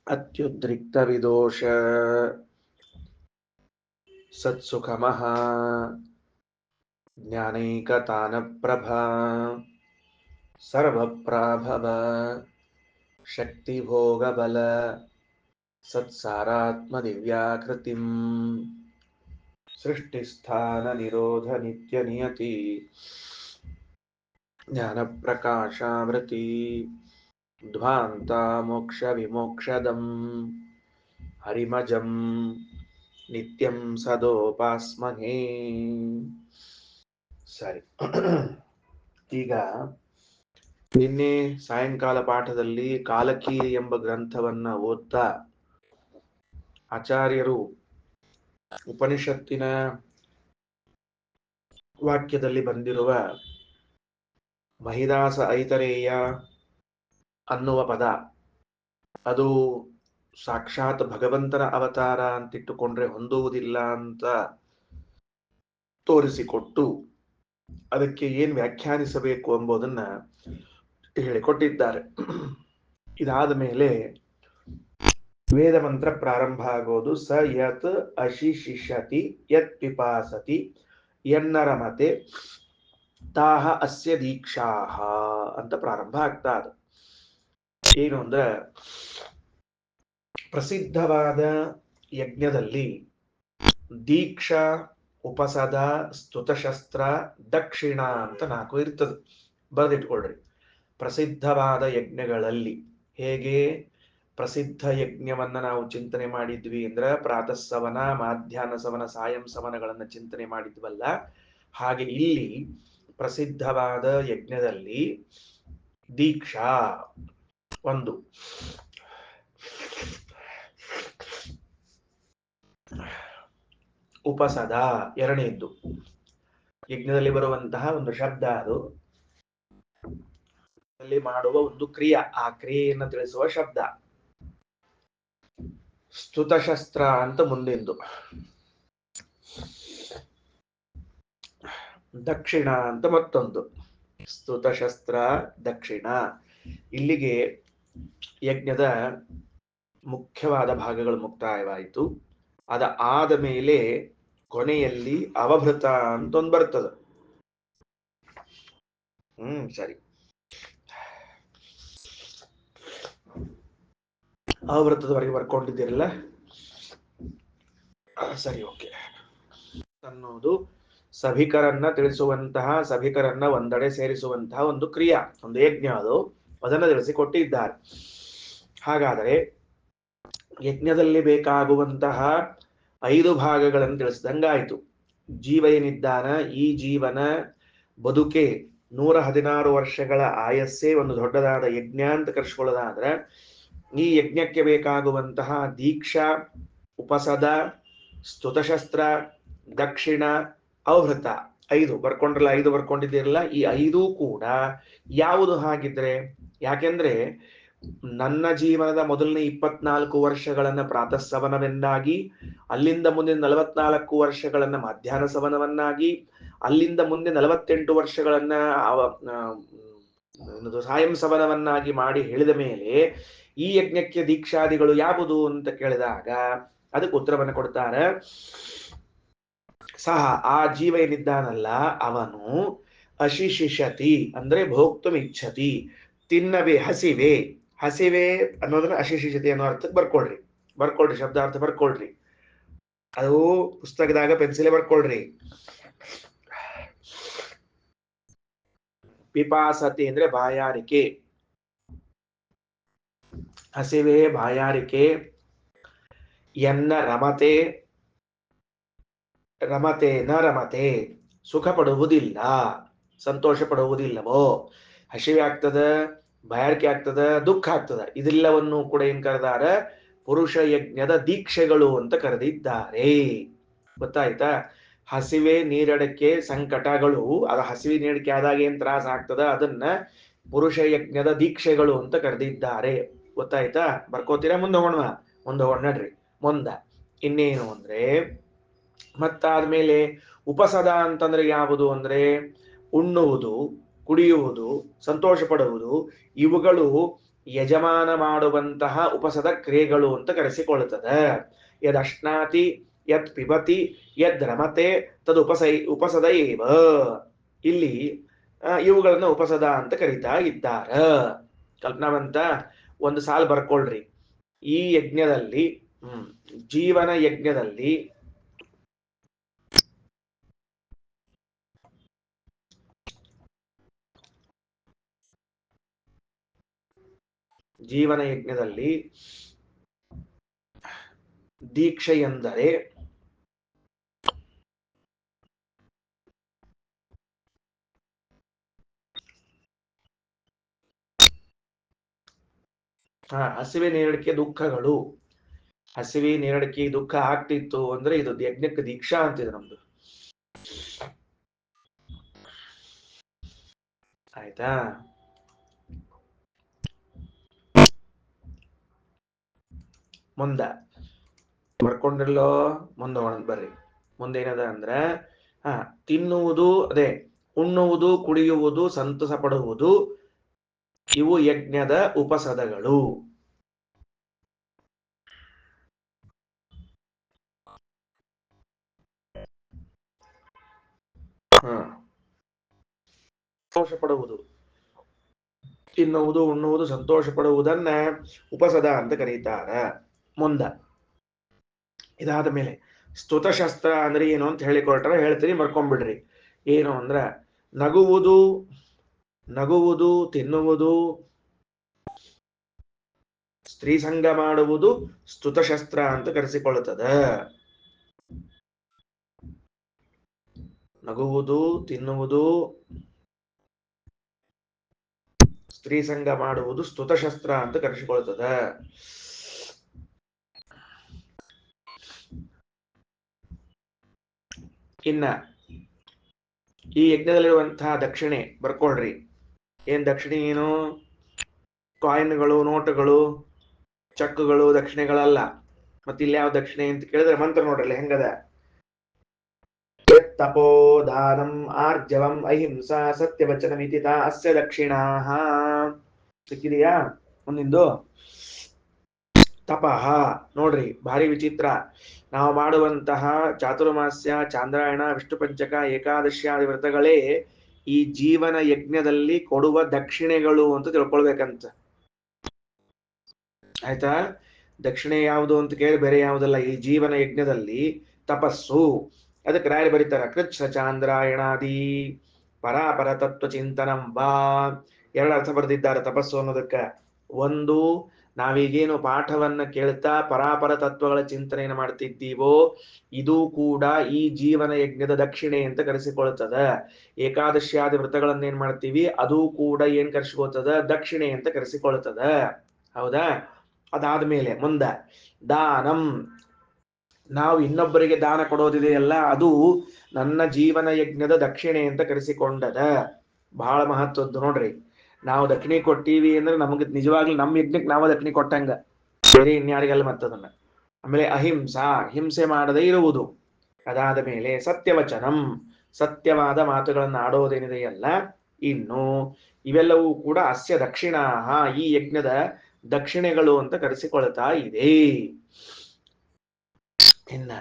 ಅತ್ಯುದ್ರಿಕ್ತವಿದೋಷ ಸತ್ಸುಖಮಃ ಜ್ಞಾನೈಕತಾನಪ್ರಭಾ ಸರ್ವಪ್ರಾಭವ ಶಕ್ತಿಭೋಗಬಲ ಸತ್ಸಾರಾತ್ಮದಿವ್ಯಾಕೃತಿಂ ಸೃಷ್ಟಿಸ್ಥಾನ ನಿರೋಧ ನಿತ್ಯ ನಿಯತಿ ಜ್ಞಾನಪ್ರಕಾಶಾವೃತಿ ಧ್ವಾಂತ ಮೋಕ್ಷ ವಿಮೋಕ್ಷದಂ ಹರಿಮಜಂ ನಿತ್ಯಂ ಸದೋಪಾಸ್ಮಹೇ. ಸರಿ, ಈಗ ನಿನ್ನೆ ಸಾಯಂಕಾಲ ಪಾಠದಲ್ಲಿ ಕಾಲಕಿ ಎಂಬ ಗ್ರಂಥವನ್ನ ಓದ್ತಾ ಆಚಾರ್ಯರು ಉಪನಿಷತ್ತಿನ ವಾಕ್ಯದಲ್ಲಿ ಬಂದಿರುವ ಮಹಿದಾಸ ಐತರೇಯ ಅನ್ನುವ ಪದ ಅದು ಸಾಕ್ಷಾತ್ ಭಗವಂತನ ಅವತಾರ ಅಂತಿಟ್ಟುಕೊಂಡ್ರೆ ಹೊಂದುವುದಿಲ್ಲ ಅಂತ ತೋರಿಸಿಕೊಟ್ಟು ಅದಕ್ಕೆ ಏನ್ ವ್ಯಾಖ್ಯಾನಿಸಬೇಕು ಎಂಬುದನ್ನ ಹೇಳಿಕೊಟ್ಟಿದ್ದಾರೆ. ಇದಾದ ಮೇಲೆ ವೇದ ಮಂತ್ರ ಪ್ರಾರಂಭ ಆಗೋದು. ಸ ಯತ್ ಅಶಿಶಿಷತಿ ಯತ್ ಪಿಪಾಸತಿ ಯನ್ನರಮತೆ ತಾಹ ಅಸ್ಯ ದೀಕ್ಷಾಹ ಅಂತ ಪ್ರಾರಂಭ ಆಗ್ತಾ ಇದೆ. ಏನು ಅಂದ್ರೆ, ಪ್ರಸಿದ್ಧವಾದ ಯಜ್ಞದಲ್ಲಿ ದೀಕ್ಷಾ, ಉಪಸದ, ಸ್ತುತಶಸ್ತ್ರ, ದಕ್ಷಿಣ ಅಂತ 4 ಇರ್ತದೆ. ಬರೆದಿಟ್ಕೊಳ್ರಿ. ಪ್ರಸಿದ್ಧವಾದ ಯಜ್ಞಗಳಲ್ಲಿ ಹೇಗೆ ಪ್ರಸಿದ್ಧ ಯಜ್ಞವನ್ನ ನಾವು ಚಿಂತನೆ ಮಾಡಿದ್ವಿ ಅಂದ್ರೆ ಪ್ರಾತಃ ಸವನ, ಮಾಧ್ಯಾಹ್ನ ಸವನ, ಸಾಯಂ ಸವನಗಳನ್ನ ಚಿಂತನೆ ಮಾಡಿದ್ವಲ್ಲ, ಹಾಗೆ ಇಲ್ಲಿ ಪ್ರಸಿದ್ಧವಾದ ಯಜ್ಞದಲ್ಲಿ ದೀಕ್ಷಾ ಒಂದು, ಉಪಸದ ಎರಡನೇದ್ದು. ಯಜ್ಞದಲ್ಲಿ ಬರುವಂತಹ ಒಂದು ಶಬ್ದ, ಅದು ಅಲ್ಲಿ ಮಾಡುವ ಒಂದು ಕ್ರಿಯೆ, ಆ ಕ್ರಿಯೆಯನ್ನು ತಿಳಿಸುವ ಶಬ್ದ. ಸ್ತುತಶಸ್ತ್ರ ಅಂತ ಮುಂದಿಂದು. ದಕ್ಷಿಣ ಅಂತ ಮತ್ತೊಂದು. ಸ್ತುತಶಸ್ತ್ರ, ದಕ್ಷಿಣ. ಇಲ್ಲಿಗೆ ಯಜ್ಞದ ಮುಖ್ಯವಾದ ಭಾಗಗಳು ಮುಕ್ತಾಯವಾಯಿತು. ಆದ ಮೇಲೆ ಕೊನೆಯಲ್ಲಿ ಅವಭೃತ ಅಂತ ಒಂದು ಬರ್ತದೆ. ಸರಿ, ಅವಭೃತದವರೆಗೆ ಬರ್ಕೊಂಡಿದ್ದೀರಲ್ಲ? ಸರಿ, ಓಕೆ. ಅನ್ನೋದು ಸಭಿಕರನ್ನ ತಿಳಿಸುವಂತಹ, ಸಭಿಕರನ್ನ ಒಂದೆಡೆ ಸೇರಿಸುವಂತಹ ಒಂದು ಕ್ರಿಯಾ, ಒಂದು ಯಜ್ಞ. ಅದನ್ನು ತಿಳಿಸಿಕೊಟ್ಟಿದ್ದಾರೆ. ಹಾಗಾದರೆ ಯಜ್ಞದಲ್ಲಿ ಬೇಕಾಗುವಂತಹ 5 ಭಾಗಗಳನ್ನು ತಿಳಿಸಿದಂಗಾಯ್ತು. ಜೀವ ಏನಿದ್ದಾನ, ಈ ಜೀವನ ಬದುಕೆ 116 ವರ್ಷಗಳ ಆಯಸ್ಸೇ ಒಂದು ದೊಡ್ಡದಾದ ಯಜ್ಞ ಅಂತ ಕರ್ಸ್ಕೊಳ್ಳೋದಾದ್ರೆ, ಈ ಯಜ್ಞಕ್ಕೆ ಬೇಕಾಗುವಂತಹ ದೀಕ್ಷಾ, ಉಪಸದ, ಸ್ತುತಶಸ್ತ್ರ, ದಕ್ಷಿಣ, ಅವಭೃತ 5 ಬರ್ಕೊಂಡ್ರಲ್ಲ, 5 ಬರ್ಕೊಂಡಿದ್ದೀರಲ್ಲ. ಈ 5 ಕೂಡ ಯಾವುದು ಹಾಗಿದ್ರೆ? ಯಾಕೆಂದ್ರೆ ನನ್ನ ಜೀವನದ ಮೊದಲನೇ 24 ವರ್ಷಗಳನ್ನ ಪ್ರಾತಃ ಸವನವನ್ನಾಗಿ, ಅಲ್ಲಿಂದ ಮುಂದಿನ 44 ವರ್ಷಗಳನ್ನ ಮಧ್ಯಾಹ್ನ ಸವನವನ್ನಾಗಿ, ಅಲ್ಲಿಂದ ಮುಂದೆ 48 ವರ್ಷಗಳನ್ನ ಸಾಯಂ ಸವನವನ್ನಾಗಿ ಮಾಡಿ ಹೇಳಿದ ಮೇಲೆ ಈ ಯಜ್ಞಕ್ಕೆ ದೀಕ್ಷಾದಿಗಳು ಯಾವುದು ಅಂತ ಕೇಳಿದಾಗ ಅದಕ್ಕೆ ಉತ್ತರವನ್ನು ಕೊಡ್ತಾರೆ. ಸಹ ಆ ಜೀವ ಏನಿದ್ದಾನಲ್ಲ ಅವನು ಅಶಿಶಿಷತಿ ಅಂದ್ರೆ ಭೋಕ್ತುಂ ಇಚ್ಛತಿ, ತಿನ್ನವೇ, ಹಸಿವೆ ಅನ್ನೋದನ್ನ ಅಶಿಶಿಷತಿ ಅನ್ನೋ ಅರ್ಥಕ್ಕೆ ಬರ್ಕೊಳ್ರಿ, ಶಬ್ದಾರ್ಥ ಬರ್ಕೊಳ್ರಿ. ಅದು ಪುಸ್ತಕದಾಗ ಪೆನ್ಸಿಲೆ ಬರ್ಕೊಳ್ರಿ. ಪಿಪಾಸತಿ ಅಂದ್ರೆ ಬಾಯಾರಿಕೆ, ಹಸಿವೆ, ಬಾಯಾರಿಕೆ. ಎನ್ನ ರಮತೆ, ನ ರಮತೆ ಸುಖ ಪಡುವುದಿಲ್ಲ, ಸಂತೋಷ ಪಡುವುದಿಲ್ಲವೋ. ಹಸಿವೆ ಆಗ್ತದ, ಬಾಯಾರಿಕೆ ಆಗ್ತದ, ದುಃಖ ಆಗ್ತದ. ಇದೆಲ್ಲವನ್ನು ಕೂಡ ಏನ್ ಕರೆದಾರ? ಪುರುಷ ಯಜ್ಞದ ದೀಕ್ಷೆಗಳು ಅಂತ ಕರೆದಿದ್ದಾರೆ. ಗೊತ್ತಾಯ್ತಾ? ಹಸಿವೆ, ನೀರಡಿಕೆ, ಸಂಕಟಗಳು, ಅದು ಹಸಿವೆ ನೀರಡಿಕೆ ಆದಾಗ ಏನ್ ತ್ರಾಸ ಆಗ್ತದ ಅದನ್ನ ಪುರುಷ ಯಜ್ಞದ ದೀಕ್ಷೆಗಳು ಅಂತ ಕರೆದಿದ್ದಾರೆ. ಗೊತ್ತಾಯ್ತಾ? ಬರ್ಕೋತೀರಾ? ಮುಂದೆ ಹೋಗೋಣ ನಡ್ರಿ. ಇನ್ನೇನು ಅಂದ್ರೆ, ಮತ್ತಾದ್ಮೇಲೆ ಉಪಸದ ಅಂತಂದ್ರೆ ಯಾವುದು ಅಂದ್ರೆ ಉಣ್ಣುವುದು, ಕುಡಿಯುವುದು, ಸಂತೋಷ ಪಡುವುದು ಇವುಗಳು ಯಜಮಾನ ಮಾಡುವಂತಹ ಉಪಸದ ಕ್ರಿಯೆಗಳು ಅಂತ ಕರೆಸಿಕೊಳ್ಳುತ್ತದೆ. ಯದ್ ಅಶ್ನಾತಿ ಯತ್ ಪಿಬತಿ ಯದ್ ರಮತೆ ತದ್ ಉಪಸದ ಏವ. ಇಲ್ಲಿ ಇವುಗಳನ್ನ ಉಪಸದ ಅಂತ ಕರೀತಾ ಇದ್ದಾರ. ಕಲ್ಪನಾವಂತ ಒಂದು ಸಾಲು ಬರ್ಕೊಳ್ರಿ. ಈ ಯಜ್ಞದಲ್ಲಿ ಜೀವನ ಯಜ್ಞದಲ್ಲಿ ಜೀವನ ಯಜ್ಞದಲ್ಲಿ ದೀಕ್ಷೆ ಎಂದರೆ ಹಸಿವೆ ನೀರಡಿಕೆ ದುಃಖಗಳು. ಹಸಿವೆ ನೀರಡಿಕೆ ದುಃಖ ಆಗ್ತಿತ್ತು ಅಂದ್ರೆ ಇದು ಯಜ್ಞಕ್ಕೆ ದೀಕ್ಷಾ ಅಂತಿದೆ ನಮ್ದು. ಆಯ್ತಾ? ಮುಂದ ಬರ್ಕೊಂಡಿರ್ಲೋ ಮುಂದೆ ಬರ್ರಿ. ಮುಂದೇನದ ಅಂದ್ರೆ ತಿನ್ನುವುದು, ಅದೇ ಉಣ್ಣುವುದು, ಕುಡಿಯುವುದು, ಸಂತಸ ಪಡುವುದು ಇವು ಯಜ್ಞದ ಉಪಸದಗಳು. ಸಂತೋಷ ಪಡುವುದು, ತಿನ್ನುವುದು, ಉಣ್ಣುವುದು, ಸಂತೋಷ ಪಡುವುದನ್ನ ಉಪಸದ ಅಂತ ಕರೀತಾರ. ಮುಂದ ಇದಾದ ಮೇಲೆ ಸ್ತುತಶಸ್ತ್ರ ಅಂದ್ರೆ ಏನು ಅಂತ ಹೇಳಿಕೊಟ್ರೆ ಹೇಳ್ತೀನಿ, ಬರ್ಕೊಂಡ್ಬಿಡ್ರಿ. ಏನು ಅಂದ್ರ ನಗುವುದು, ತಿನ್ನುವುದು, ಸ್ತ್ರೀ ಸಂಗ ಮಾಡುವುದು ಸ್ತುತಶಸ್ತ್ರ ಅಂತ ಕರೆಸಿಕೊಳ್ಳುತ್ತದೆ. ನಗುವುದು, ತಿನ್ನುವುದು, ಸ್ತ್ರೀ ಸಂಗ ಮಾಡುವುದು ಸ್ತುತಶಸ್ತ್ರ ಅಂತ ಕರೆಸಿಕೊಳ್ಳುತ್ತದೆ. ಇನ್ನ ಈ ಯಜ್ಞದಲ್ಲಿರುವಂತಹ ದಕ್ಷಿಣೆ ಬರ್ಕೊಳ್ರಿ. ಏನ್ ದಕ್ಷಿಣೆ? ಏನು ಕಾಯಿನ್ಗಳು, ನೋಟುಗಳು, ಚಕ್ಕುಗಳು ದಕ್ಷಿಣೆಗಳಲ್ಲ. ಮತ್ತೆ ಇಲ್ಲಿ ಯಾವ ದಕ್ಷಿಣೆ ಅಂತ ಕೇಳಿದ್ರೆ ಮಂತ್ರ ನೋಡ್ರಲ್ಲ ಹೆಂಗದ. ತಪೋ ದಾನಂ ಆರ್ಜವಂ ಅಹಿಂಸಾ ಸತ್ಯವಚನ ಮಿತಿತ ಅಸ್ಯ ದಕ್ಷಿಣಾ. ಸಿಕ್ಕಿದೆಯಾ? ಮುಂದಿಂದು ತಪಃ ನೋಡ್ರಿ, ಭಾರಿ ವಿಚಿತ್ರ. ನಾವು ಮಾಡುವಂತಹ ಚಾತುರ್ಮಾಸ್ಯ, ಚಾಂದ್ರಾಯಣ, ವಿಷ್ಣು ಪಂಚಕ, ಏಕಾದಶಿಯಾದಿ ವ್ರತಗಳೇ ಈ ಜೀವನ ಯಜ್ಞದಲ್ಲಿ ಕೊಡುವ ದಕ್ಷಿಣೆಗಳು ಅಂತ ತಿಳ್ಕೊಳ್ಬೇಕಂತ. ಆಯ್ತಾ? ದಕ್ಷಿಣೆ ಯಾವುದು ಅಂತ ಕೇಳಿ ಬೇರೆ ಯಾವುದಲ್ಲ. ಈ ಜೀವನ ಯಜ್ಞದಲ್ಲಿ ತಪಸ್ಸು, ಅದಕ್ಕೆ ರಾಯರು ಬರೀತಾರ ಕೃಚ್ಛ ಚಾಂದ್ರಾಯಣಾದಿ ಪರಾಪರ ತತ್ವ ಚಿಂತನಂ ಬಾ. ಎರಡು ಅರ್ಥ ಬರೆದಿದ್ದಾರೆ ತಪಸ್ಸು ಅನ್ನೋದಕ್ಕೆ. ಒಂದು, ನಾವೀಗೇನು ಪಾಠವನ್ನ ಕೇಳ್ತಾ ಪರಾಪರ ತತ್ವಗಳ ಚಿಂತನೆಯನ್ನು ಮಾಡ್ತಿದ್ದೀವೋ ಇದು ಕೂಡ ಈ ಜೀವನ ಯಜ್ಞದ ದಕ್ಷಿಣೆ ಅಂತ ಕರೆಸಿಕೊಳ್ತದ. ಏಕಾದಶಿಯಾದಿ ವ್ರತಗಳನ್ನ ಏನ್ ಮಾಡ್ತೀವಿ ಅದು ಕೂಡ ಏನ್ ಕರೆಸಿಕೊಳ್ತದ? ದಕ್ಷಿಣೆ ಅಂತ ಕರೆಸಿಕೊಳ್ತದ. ಹೌದಾ? ಅದಾದ್ಮೇಲೆ ಮುಂದ ದಾನಂ, ನಾವು ಇನ್ನೊಬ್ಬರಿಗೆ ದಾನ ಕೊಡೋದಿದೆಯಲ್ಲ ಅದು ನನ್ನ ಜೀವನ ಯಜ್ಞದ ದಕ್ಷಿಣೆ ಅಂತ ಕರೆಸಿಕೊಂಡದ. ಬಹಳ ಮಹತ್ವದ್ದು ನೋಡ್ರಿ. ನಾವು ದಕ್ಷಿಣೆ ಕೊಟ್ಟಿವಿ ಅಂದ್ರೆ ನಮಗೆ ನಿಜವಾಗ್ಲೂ ನಮ್ಮ ಯಜ್ಞಕ್ಕೆ ನಾವು ದಕ್ಷಿಣೆ ಕೊಟ್ಟಂಗ, ಬೇರೆ ಇನ್ಯಾರಿಗಲ್ಲ ಮತ್ತದನ್ನ. ಆಮೇಲೆ ಅಹಿಂಸಾ, ಹಿಂಸೆ ಮಾಡದೇ ಇರುವುದು. ಅದಾದ ಮೇಲೆ ಸತ್ಯವಚನಂ, ಸತ್ಯವಾದ ಮಾತುಗಳನ್ನು ಆಡೋದೇನಿದೆಯಲ್ಲ ಇನ್ನು ಇವೆಲ್ಲವೂ ಕೂಡ ಅಸ್ಯ ದಕ್ಷಿಣಾ, ಈ ಯಜ್ಞದ ದಕ್ಷಿಣೆಗಳು ಅಂತ ಕರೆಸಿಕೊಳ್ತಾ ಇದೆ. ಇನ್ನ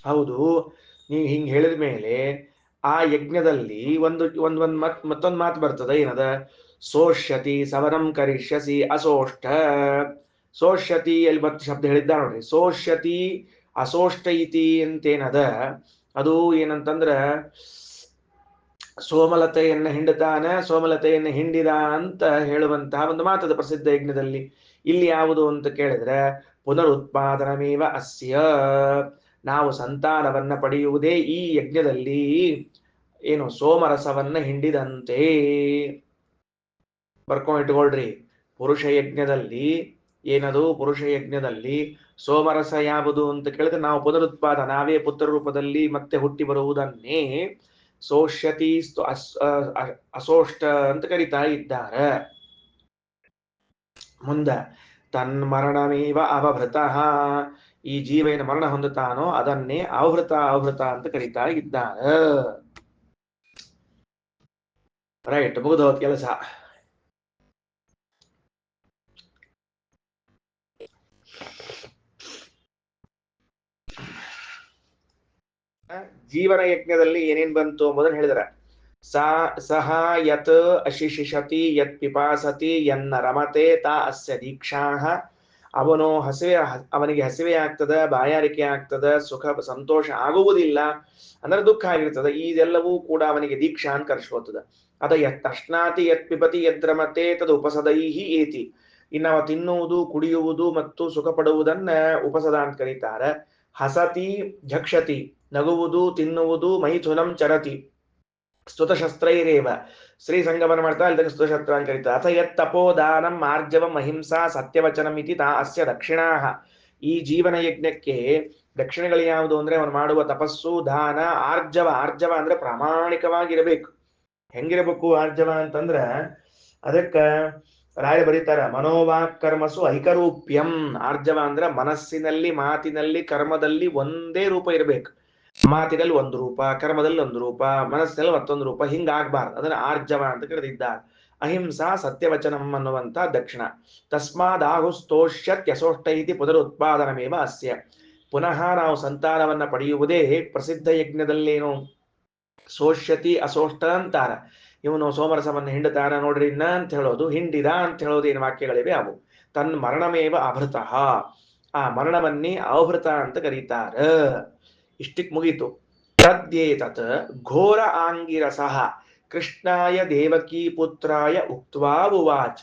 ಹೌದು, ನೀವು ಹಿಂಗ್ ಹೇಳಿದ ಮೇಲೆ ಆ ಯಜ್ಞದಲ್ಲಿ ಮತ್ತೊಂದು ಮಾತು ಬರ್ತದ. ಏನದ? ಸೋಷ್ಯತಿ ಸವನಂ ಕರಿಷ್ಯಸಿ ಅಸೋಷ್ಟ. ಸೋಷ್ಯತಿ ಎಲ್ಲಿ ಮತ್ತೆ ಶಬ್ದ ಹೇಳಿದ್ದ ನೋಡ್ರಿ. ಸೋಷ್ಯತಿ ಅಸೋಷ್ಟ ಇತಿ ಅಂತೇನದ ಅದು ಏನಂತಂದ್ರ ಸೋಮಲತೆಯನ್ನ ಹಿಂಡುತ್ತಾನ, ಸೋಮಲತೆಯನ್ನು ಹಿಂಡಿದ ಅಂತ ಹೇಳುವಂತಹ ಒಂದು ಮಾತದ ಪ್ರಸಿದ್ಧ ಯಜ್ಞದಲ್ಲಿ. ಇಲ್ಲಿ ಯಾವುದು ಅಂತ ಕೇಳಿದ್ರೆ ಪುನರುತ್ಪಾದನಮೇವ ಅಸ್ಯ, ನಾವು ಸಂತಾನವನ್ನ ಪಡೆಯುವುದೇ ಈ ಯಜ್ಞದಲ್ಲಿ ಏನು ಸೋಮರಸವನ್ನ ಹಿಂಡಿದಂತೆ. ಬರ್ಕೊಂಡಿಟ್ಕೊಳ್ರಿ. ಪುರುಷ ಯಜ್ಞದಲ್ಲಿ ಏನದು? ಪುರುಷ ಯಜ್ಞದಲ್ಲಿ ಸೋಮರಸ ಯಾವುದು ಅಂತ ಕೇಳಿದ್ರೆ ನಾವು ಪುನರುತ್ಪಾದ, ನಾವೇ ಪುತ್ರ ರೂಪದಲ್ಲಿ ಮತ್ತೆ ಹುಟ್ಟಿ ಬರುವುದನ್ನೇ ಸೋಷ್ಯತಿ ಅಸೋಷ್ಟ ಅಂತ ಕರಿತಾ ಇದ್ದಾರೆ. ಮುಂದ ತನ್ಮರಣಮೇವ ಅವಭೃತಃ, ಈ ಜೀವ ಏನು ಮರಣ ಹೊಂದುತ್ತಾನೋ ಅದನ್ನೇ ಆವೃತ ಆವೃತ ಅಂತ ಕರೀತಾ ಇದ್ದಾರ. ರೈಟ್, ಮುಗಿದೋದ್ ಕೆಲಸ. ಜೀವನ ಯಜ್ಞದಲ್ಲಿ ಏನೇನ್ ಬಂತು ಎಂಬುದನ್ನು ಹೇಳಿದ್ರ. ಸಹ ಯತ್ ಅಶಿಶಿಷತಿ ಯತ್ ಪಿಪಾಸತಿ ಯನ್ನ ರಮತೆ ತಾ ಅಸ್ಯ ದೀಕ್ಷಾಃ. ಅವನಿಗೆ ಹಸಿವೆ ಆಗ್ತದ, ಬಾಯಾರಿಕೆ ಆಗ್ತದ, ಸುಖ ಸಂತೋಷ ಆಗುವುದಿಲ್ಲ ಅಂದ್ರೆ ದುಃಖ ಆಗಿರ್ತದ. ಇದೆಲ್ಲವೂ ಕೂಡ ಅವನಿಗೆ ದೀಕ್ಷಾ ಅಂತ ಕರೆಸ್ಕೊತದ. ಅದ ಯತ್ ತೃಷ್ಣಾತಿ ಯತ್ ಪಿಬತಿ ಯದ್ರಮತೆ ತದ್ ಉಪಸದೈಹಿ ಏತಿ. ಇನ್ನು ತಿನ್ನುವುದು, ಕುಡಿಯುವುದು ಮತ್ತು ಸುಖ ಪಡುವುದನ್ನ ಉಪಸದ ಅಂತ ಕರೀತಾರೆ. ಹಸತಿ ಝಕ್ಷತಿ, ನಗುವುದು, ತಿನ್ನುವುದು, ಮೈಥುನಂ ಚರತಿ ಸ್ತುತಶಸ್ತ್ರೈರೇವ, ಸ್ತ್ರೀ ಸಂಗಮನ ಮಾಡ್ತಾ ಇದಕ್ಕೆ ಸ್ತುತಶಸ್ತ್ರ ಅಂತ ಕರೀತಾರೆ. ಅಥ ಯತ್ ತಪೋದಾನಂ ಆರ್ಜವಂ ಅಹಿಂಸಾ ಸತ್ಯವಚನಂ ಇತಿ ತಾ ಅಸ್ಯ ದಕ್ಷಿಣಾಃ. ಈ ಜೀವನ ಯಜ್ಞಕ್ಕೆ ದಕ್ಷಿಣಗಳು ಯಾವುದು ಅಂದ್ರೆ ಅವನು ಮಾಡುವ ತಪಸ್ಸು, ದಾನ, ಆರ್ಜವ. ಆರ್ಜವ ಅಂದ್ರೆ ಪ್ರಾಮಾಣಿಕವಾಗಿರಬೇಕು. ಹೆಂಗಿರಬೇಕು ಆರ್ಜವ ಅಂತಂದ್ರ ಅದಕ್ಕ ರಾಯ ಬರೀತಾರ, ಮನೋವಾಕ್ ಕರ್ಮಸು ಐಕರೂಪ್ಯಂ. ಆರ್ಜವ ಅಂದ್ರೆ ಮನಸ್ಸಿನಲ್ಲಿ, ಮಾತಿನಲ್ಲಿ, ಕರ್ಮದಲ್ಲಿ ಒಂದೇ ರೂಪ ಇರಬೇಕು. ಮಾತಿನಲ್ಲಿ ಒಂದು ರೂಪ, ಕರ್ಮದಲ್ಲಿ ಒಂದು ರೂಪ, ಮನಸ್ಸಿನಲ್ಲಿ ಮತ್ತೊಂದು ರೂಪ, ಹಿಂಗಾಗಬಾರ್ದು. ಅದನ್ನ ಆರ್ಜವ ಅಂತ ಕರೆದಿದ್ದಾರೆ. ಅಹಿಂಸಾ ಸತ್ಯವಚನಂ ಅನ್ನುವಂತ ದಕ್ಷಿಣ. ತಸ್ಮಾದಾಹುಸ್ತೋಷ್ಯತ್ಯಸೋಷ್ಟ ಇತಿ ಪುನರುತ್ಪಾದನಮೇವ ಅಸ್ಯ. ಪುನಃ ನಾವು ಸಂತಾನವನ್ನ ಪಡೆಯುವುದೇ ಪ್ರಸಿದ್ಧ ಯಜ್ಞದಲ್ಲೇನು ಸೋಷ್ಯತಿ ಅಸೋಷ್ಟ ಅಂತಾರ. ಇವನು ಸೋಮರಸವನ್ನು ಹಿಂಡುತ್ತಾರ ನೋಡ್ರಿ ಇನ್ನ ಅಂತ ಹೇಳೋದು, ಹಿಂಡಿದ ಅಂತ ಹೇಳೋದು ಏನು ವಾಕ್ಯಗಳಿವೆ ಅವು. ತನ್ ಮರಣಮೇವ ಅಭೃತಃ. ಆ ಮರಣವನ್ನೇ ಅವಭೃತ ಅಂತ ಕರೀತಾರ. ಇಷ್ಟಕ್ಕೆ ಮುಗೀತು. ತದ್ಯೇತತ್ ಘೋರ ಆಂಗಿರಸಃ ಕೃಷ್ಣಾಯ ದೇವಕೀ ಪುತ್ರಾಯ ಉಕ್ತ್ವಾ ಉವಾಚ.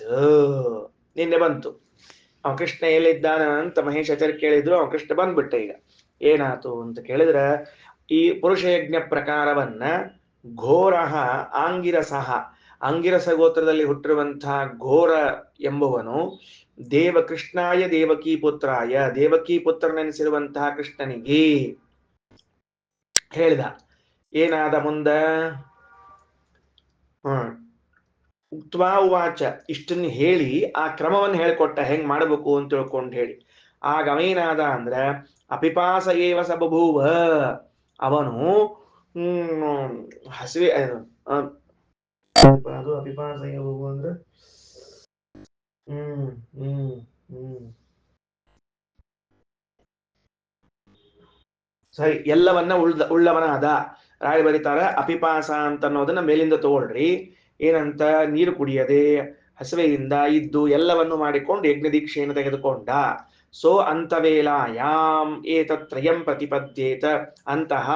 ನಿನ್ನೆ ಬಂತು, ಅವ ಕೃಷ್ಣ ಎಲ್ಲಿದ್ದಾನ ಅಂತ ಮಹೇಶಾಚಾರ್ಯ ಕೇಳಿದ್ರು. ಅವ ಕೃಷ್ಣ ಬಂದ್ಬಿಟ್ಟ. ಈಗ ಏನಾತು ಅಂತ ಕೇಳಿದ್ರ, ಈ ಪುರುಷ ಯಜ್ಞ ಪ್ರಕಾರವನ್ನ ಘೋರ ಆಂಗಿರಸಃ, ಅಂಗಿರಸ ಗೋತ್ರದಲ್ಲಿ ಹುಟ್ಟಿರುವಂತಹ ಘೋರ ಎಂಬುವನು ಕೃಷ್ಣಾಯ ದೇವಕೀ ಪುತ್ರಾಯ, ದೇವಕೀ ಪುತ್ರನೆನಿಸಿರುವಂತಹ ಕೃಷ್ಣನಿಗೆ ಹೇಳಿದ. ಏನಾದ ಮುಂದ? ಉಕ್ತ್ವಾ ಉವಾಚ, ಇಷ್ಟನ್ನು ಹೇಳಿ ಆ ಕ್ರಮವನ್ನು ಹೇಳ್ಕೊಟ್ಟ, ಹೆಂಗ್ ಮಾಡ್ಬೇಕು ಅಂತ ತಿಳ್ಕೊಂಡು ಹೇಳಿ. ಆಗ ಅವೇನಾದ ಅಂದ್ರ ಅಪಿಪಾಸ ಏವ ಸ ಬಭೂವ. ಅವನು ಹಸಿವೆ ಅದು ಅಪಿಪಾಸ ಏವ ಅಂದ್ರೆ ಸರಿ, ಎಲ್ಲವನ್ನ ಉಳ್ಳವನಾದ. ರಾಯ ಬರೀತಾರ ಅಪಿಪಾಸ ಅಂತ ಅನ್ನೋದನ್ನ ಮೇಲಿಂದ ತಗೊಳ್ರಿ. ಏನಂತ? ನೀರು ಕುಡಿಯದೆ ಹಸಿವೆಯಿಂದ ಇದ್ದು ಎಲ್ಲವನ್ನು ಮಾಡಿಕೊಂಡು ಯಜ್ಞ ದೀಕ್ಷೆಯನ್ನು ತೆಗೆದುಕೊಂಡ. ಸೋ ಅಂತವೇಲಾಯಾಮ್ ಏತತ್ರಯಂ ಪ್ರತಿಪದ್ಯೇತ. ಅಂತಹ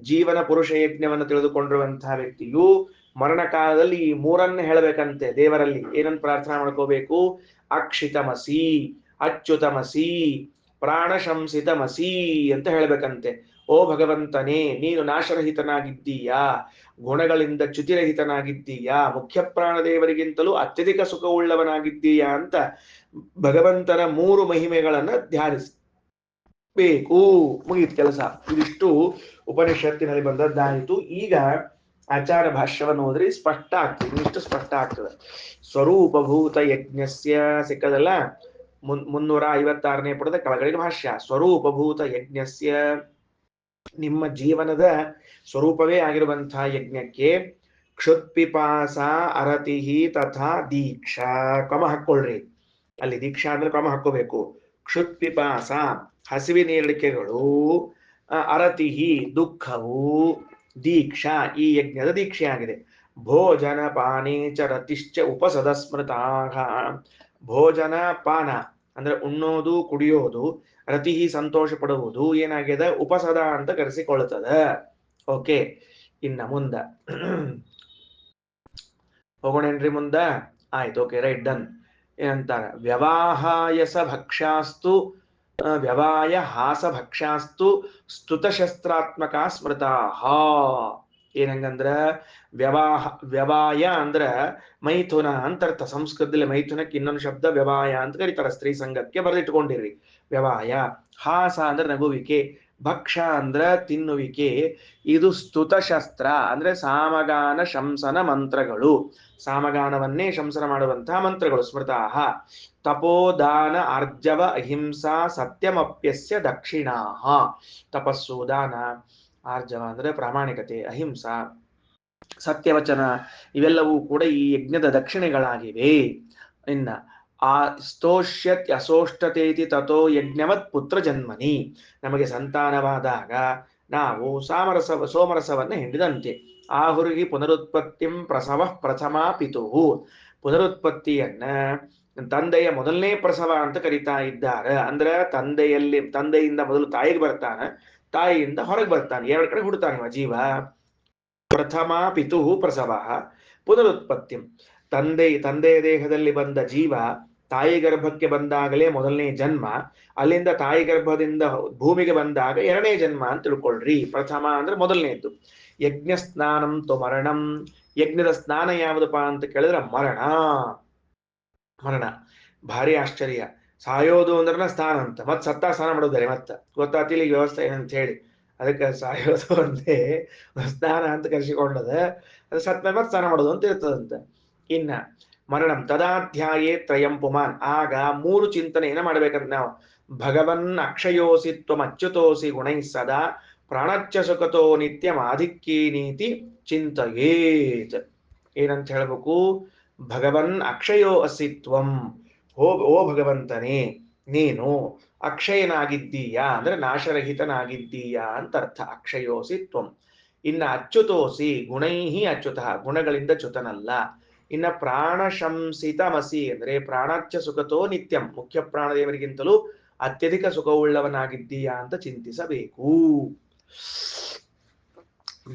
ಜೀವನ ಪುರುಷ ಯಜ್ಞವನ್ನು ತಿಳಿದುಕೊಂಡಿರುವಂತಹ ವ್ಯಕ್ತಿಯು ಮರಣಕಾಲದಲ್ಲಿ ಈ ಮೂರನ್ನು ಹೇಳಬೇಕಂತೆ ದೇವರಲ್ಲಿ. ಏನಂತ ಪ್ರಾರ್ಥನಾ ಮಾಡ್ಕೋಬೇಕು? ಅಕ್ಷಿತಮಸಿ, ಅಚ್ಯುತಮಸಿ, ಪ್ರಾಣಶಂಸಿತಮಸಿ ಅಂತ ಹೇಳಬೇಕಂತೆ. ಓ ಭಗವಂತನೇ, ನೀನು ನಾಶರಹಿತನಾಗಿದ್ದೀಯಾ, ಗುಣಗಳಿಂದ ಚ್ಯುತಿರಹಿತನಾಗಿದ್ದೀಯಾ, ಮುಖ್ಯ ಪ್ರಾಣದೇವರಿಗಿಂತಲೂ ಅತ್ಯಧಿಕ ಸುಖವುಳ್ಳವನಾಗಿದ್ದೀಯಾ ಅಂತ ಭಗವಂತನ ಮೂರು ಮಹಿಮೆಗಳನ್ನ ಧ್ಯಾನಿಸಬೇಕು. ಮುಗಿದ ಕೆಲಸ. ಇದಿಷ್ಟು ಉಪನಿಷತ್ತಿನಲ್ಲಿ ಬಂದದ್ದಾಯಿತು. ಈಗ ಆಚಾರ ಭಾಷ್ಯವನ್ನು ಹೋದ್ರಿ ಸ್ಪಷ್ಟ ಆಗ್ತದೆ. ಇಷ್ಟು ಸ್ಪಷ್ಟ ಆಗ್ತದೆ. ಸ್ವರೂಪಭೂತ ಯಜ್ಞಸ್ಯ ಸಿಕ್ಕದಲ್ಲ. 356ನೇ ಪುಟದ ಕೆಳಗಡೆಗೆ ಭಾಷ್ಯ. ಸ್ವರೂಪಭೂತ ಯಜ್ಞಸ್ಯ, ನಿಮ್ಮ ಜೀವನದ ಸ್ವರೂಪವೇ ಆಗಿರುವಂತಹ ಯಜ್ಞಕ್ಕೆ ಕ್ಷುತ್ಪಿಪಾಸ ಅರತಿಹಿ ತಥಾ ದೀಕ್ಷಾ. ಕ್ರಮ ಹಾಕೊಳ್ರಿ. ಅಲ್ಲಿ ದೀಕ್ಷಾ ಅಂದ್ರೆ ಕ್ರಮ ಹಾಕೋಬೇಕು. ಕ್ಷುತ್ಪಿಪಾಸ ಹಸಿವಿನೇರಿಕೆಗಳು, ಅರತಿಹಿ ದುಃಖವು, ದೀಕ್ಷಾ ಈ ಯಜ್ಞದ ದೀಕ್ಷೆ ಆಗಿದೆ. ಭೋಜನ ಪಾನೇ ಚ ರತಿಶ್ಚ ಉಪಸದ ಸ್ಮೃತಾಃ. ಭೋಜನ ಪಾನ ಅಂದ್ರೆ ಉಣ್ಣೋದು ಕುಡಿಯೋದು, ರತಿಹಿ ಸಂತೋಷ ಪಡುವುದು ಏನಾಗಿದೆ? ಉಪಸದ ಅಂತ ಕರೆಸಿಕೊಳ್ಳುತ್ತದೆ. ಓಕೆ, ಇನ್ನ ಮುಂದ ಹೋಗೋಣೇನ್ರಿ ಮುಂದ? ಆಯ್ತು, ಓಕೆ, ರೈಟ್, ಡನ್. ಏನಂತಾರ? ವ್ಯವಾಹಾಯಸ ಭಕ್ಷಾಸ್ತು ವ್ಯವಾಯ ಹಾಸ ಭಕ್ಷಾಸ್ತು ಸ್ತುತಶಸ್ತ್ರಾತ್ಮಕ ಸ್ಮೃತಾಃ. ಏನಂಗಂದ್ರ ವ್ಯವಾಯ ಅಂದ್ರ ಮೈಥುನ ಅಂತ ಅರ್ಥ. ಸಂಸ್ಕೃತದಲ್ಲಿ ಮೈಥುನಕ್ಕೆ ಇನ್ನೊಂದು ಶಬ್ದ ವ್ಯವಾಯ ಅಂತ ಕರೀತಾರ. ಸ್ತ್ರೀ ಸಂಘಕ್ಕೆ ಬರೆದಿಟ್ಕೊಂಡಿರ್ರಿ ವ್ಯವಾಯ. ಹಾಸ ಅಂದ್ರೆ ನಗುವಿಕೆ, ಭಕ್ಷ ಅಂದ್ರ ತಿನ್ನುವಿಕೆ. ಇದು ಸ್ತುತಶಸ್ತ್ರ ಅಂದ್ರೆ ಸಾಮಗಾನ ಶಂಸನ ಮಂತ್ರಗಳು, ಸಾಮಗಾನವನ್ನೇ ಶಂಸನ ಮಾಡುವಂತಹ ಮಂತ್ರಗಳು. ಸ್ಮೃತಾಹ ತಪೋದಾನ ಆರ್ಜವ ಅಹಿಂಸಾ ಸತ್ಯಮಪ್ಯಸ್ಯ ದಕ್ಷಿಣಾಹ. ತಪಸ್ಸು, ದಾನ, ಆರ್ಜವ ಅಂದ್ರೆ ಪ್ರಾಮಾಣಿಕತೆ, ಅಹಿಂಸಾ, ಸತ್ಯವಚನ ಇವೆಲ್ಲವೂ ಕೂಡ ಈ ಯಜ್ಞದ ದಕ್ಷಿಣೆಗಳಾಗಿವೆ. ಇನ್ನ ಆ ಸ್ತೋಷ್ಯತ್ ಅಸೋಷ್ಟತೇತಿ ತಥೋ ಯಜ್ಞವತ್ ಪುತ್ರ ಜನ್ಮನಿ. ನಮಗೆ ಸಂತಾನವಾದಾಗ ನಾವು ಸೋಮರಸವನ್ನ ಹಿಂಡಿದಂತೆ. ಆಹುರಿಗೆ ಪುನರುತ್ಪತ್ತಿಂ ಪ್ರಸವ ಪ್ರಥಮ ಪಿತುಹು. ಪುನರುತ್ಪತ್ತಿಯನ್ನ ತಂದೆಯ ಮೊದಲನೇ ಪ್ರಸವ ಅಂತ ಕರಿತಾ ಇದ್ದಾರೆ. ಅಂದ್ರೆ ತಂದೆಯಿಂದ ಮೊದಲು ತಾಯಿಗೆ ಬರ್ತಾನೆ, ತಾಯಿಯಿಂದ ಹೊರಗೆ ಬರ್ತಾನೆ, ಎರಡು ಕಡೆ ಹುಡ್ತಾನೆ ಜೀವ. ಪ್ರಥಮ ಪಿತುಹು ಪ್ರಸವ ಪುನರುತ್ಪತ್ತಿ. ತಂದೆಯ ದೇಹದಲ್ಲಿ ಬಂದ ಜೀವ ತಾಯಿ ಗರ್ಭಕ್ಕೆ ಬಂದಾಗಲೇ ಮೊದಲನೇ ಜನ್ಮ, ಅಲ್ಲಿಂದ ತಾಯಿ ಗರ್ಭದಿಂದ ಭೂಮಿಗೆ ಬಂದಾಗ ಎರಡನೇ ಜನ್ಮ ಅಂತ ತಿಳ್ಕೊಳ್ರಿ. ಪ್ರಥಮ ಅಂದ್ರೆ ಮೊದಲನೇದ್ದು. ಯಜ್ಞ ಸ್ನಾನಂ ತು ಮರಣಂ. ಯಜ್ಞದ ಸ್ನಾನ ಯಾವುದಪ್ಪ ಅಂತ ಕೇಳಿದ್ರೆ ಮರಣ. ಮರಣ ಭಾರಿ ಆಶ್ಚರ್ಯ. ಸಾಯೋದು ಅಂದ್ರನ ಸ್ನಾನ ಅಂತ, ಮತ್ ಸತ್ತ ಸ್ನಾನ ಮಾಡೋದಾರೆ ಮತ್ತ ಗೊತ್ತಾತಿಲ್ಲ ಈ ವ್ಯವಸ್ಥೆ ಏನಂತ ಹೇಳಿ. ಅದಕ್ಕೆ ಸಾಯೋದು ಅಂತೆ ಸ್ನಾನ ಅಂತ ಕರೆಸಿಕೊಂಡದ, ಅದು ಸತ್ತ ಮತ್ತೆ ಸ್ನಾನ ಮಾಡೋದು ಅಂತ ಇರ್ತದಂತ. ಇನ್ನ ಮರಣಂ ತದಾಧ್ಯಾಯೇ ತ್ರಯಂ ಪುಮಾನ್. ಆಗ ಮೂರು ಚಿಂತನೆಯನ್ನ ಮಾಡ್ಬೇಕಂತ ನಾವು. ಭಗವನ್ ಅಕ್ಷಯೋಸಿ ತ್ವಂ ಅಚ್ಯುತೋಸಿ ಗುಣೈ ಸದಾ ಪ್ರಾಣಚ್ಚ ಸುಖತೋ ನಿತ್ಯಂ ಆಧಿಕ್ಯೇ ನೀತಿ ಚಿಂತಯೇತ್. ಏನಂತ ಹೇಳ್ಬೇಕು? ಭಗವನ್ ಅಕ್ಷಯೋ ಅಸಿ ತ್ವಂ. ಓ ಭಗವಂತನೇ, ನೀನು ಅಕ್ಷಯನಾಗಿದ್ದೀಯಾ ಅಂದ್ರೆ ನಾಶರಹಿತನಾಗಿದ್ದೀಯಾ ಅಂತ ಅರ್ಥ. ಅಕ್ಷಯೋಸಿ ತ್ವಂ. ಇನ್ನ ಅಚ್ಯುತೋಸಿ ಗುಣೈಹಿ ಅಚ್ಯುತ, ಗುಣಗಳಿಂದ ಚ್ಯುತನಲ್ಲ. ಇನ್ನ ಪ್ರಾಣಶಂಸಿತಮಸಿ ಅಂದ್ರೆ ಪ್ರಾಣಾಚ್ಯ ಸುಖತೋ ನಿತ್ಯಂ, ಮುಖ್ಯ ಪ್ರಾಣದೇವರಿಗಿಂತಲೂ ಅತ್ಯಧಿಕ ಸುಖವುಳ್ಳವನಾಗಿದ್ದೀಯಾ ಅಂತ ಚಿಂತಿಸಬೇಕು.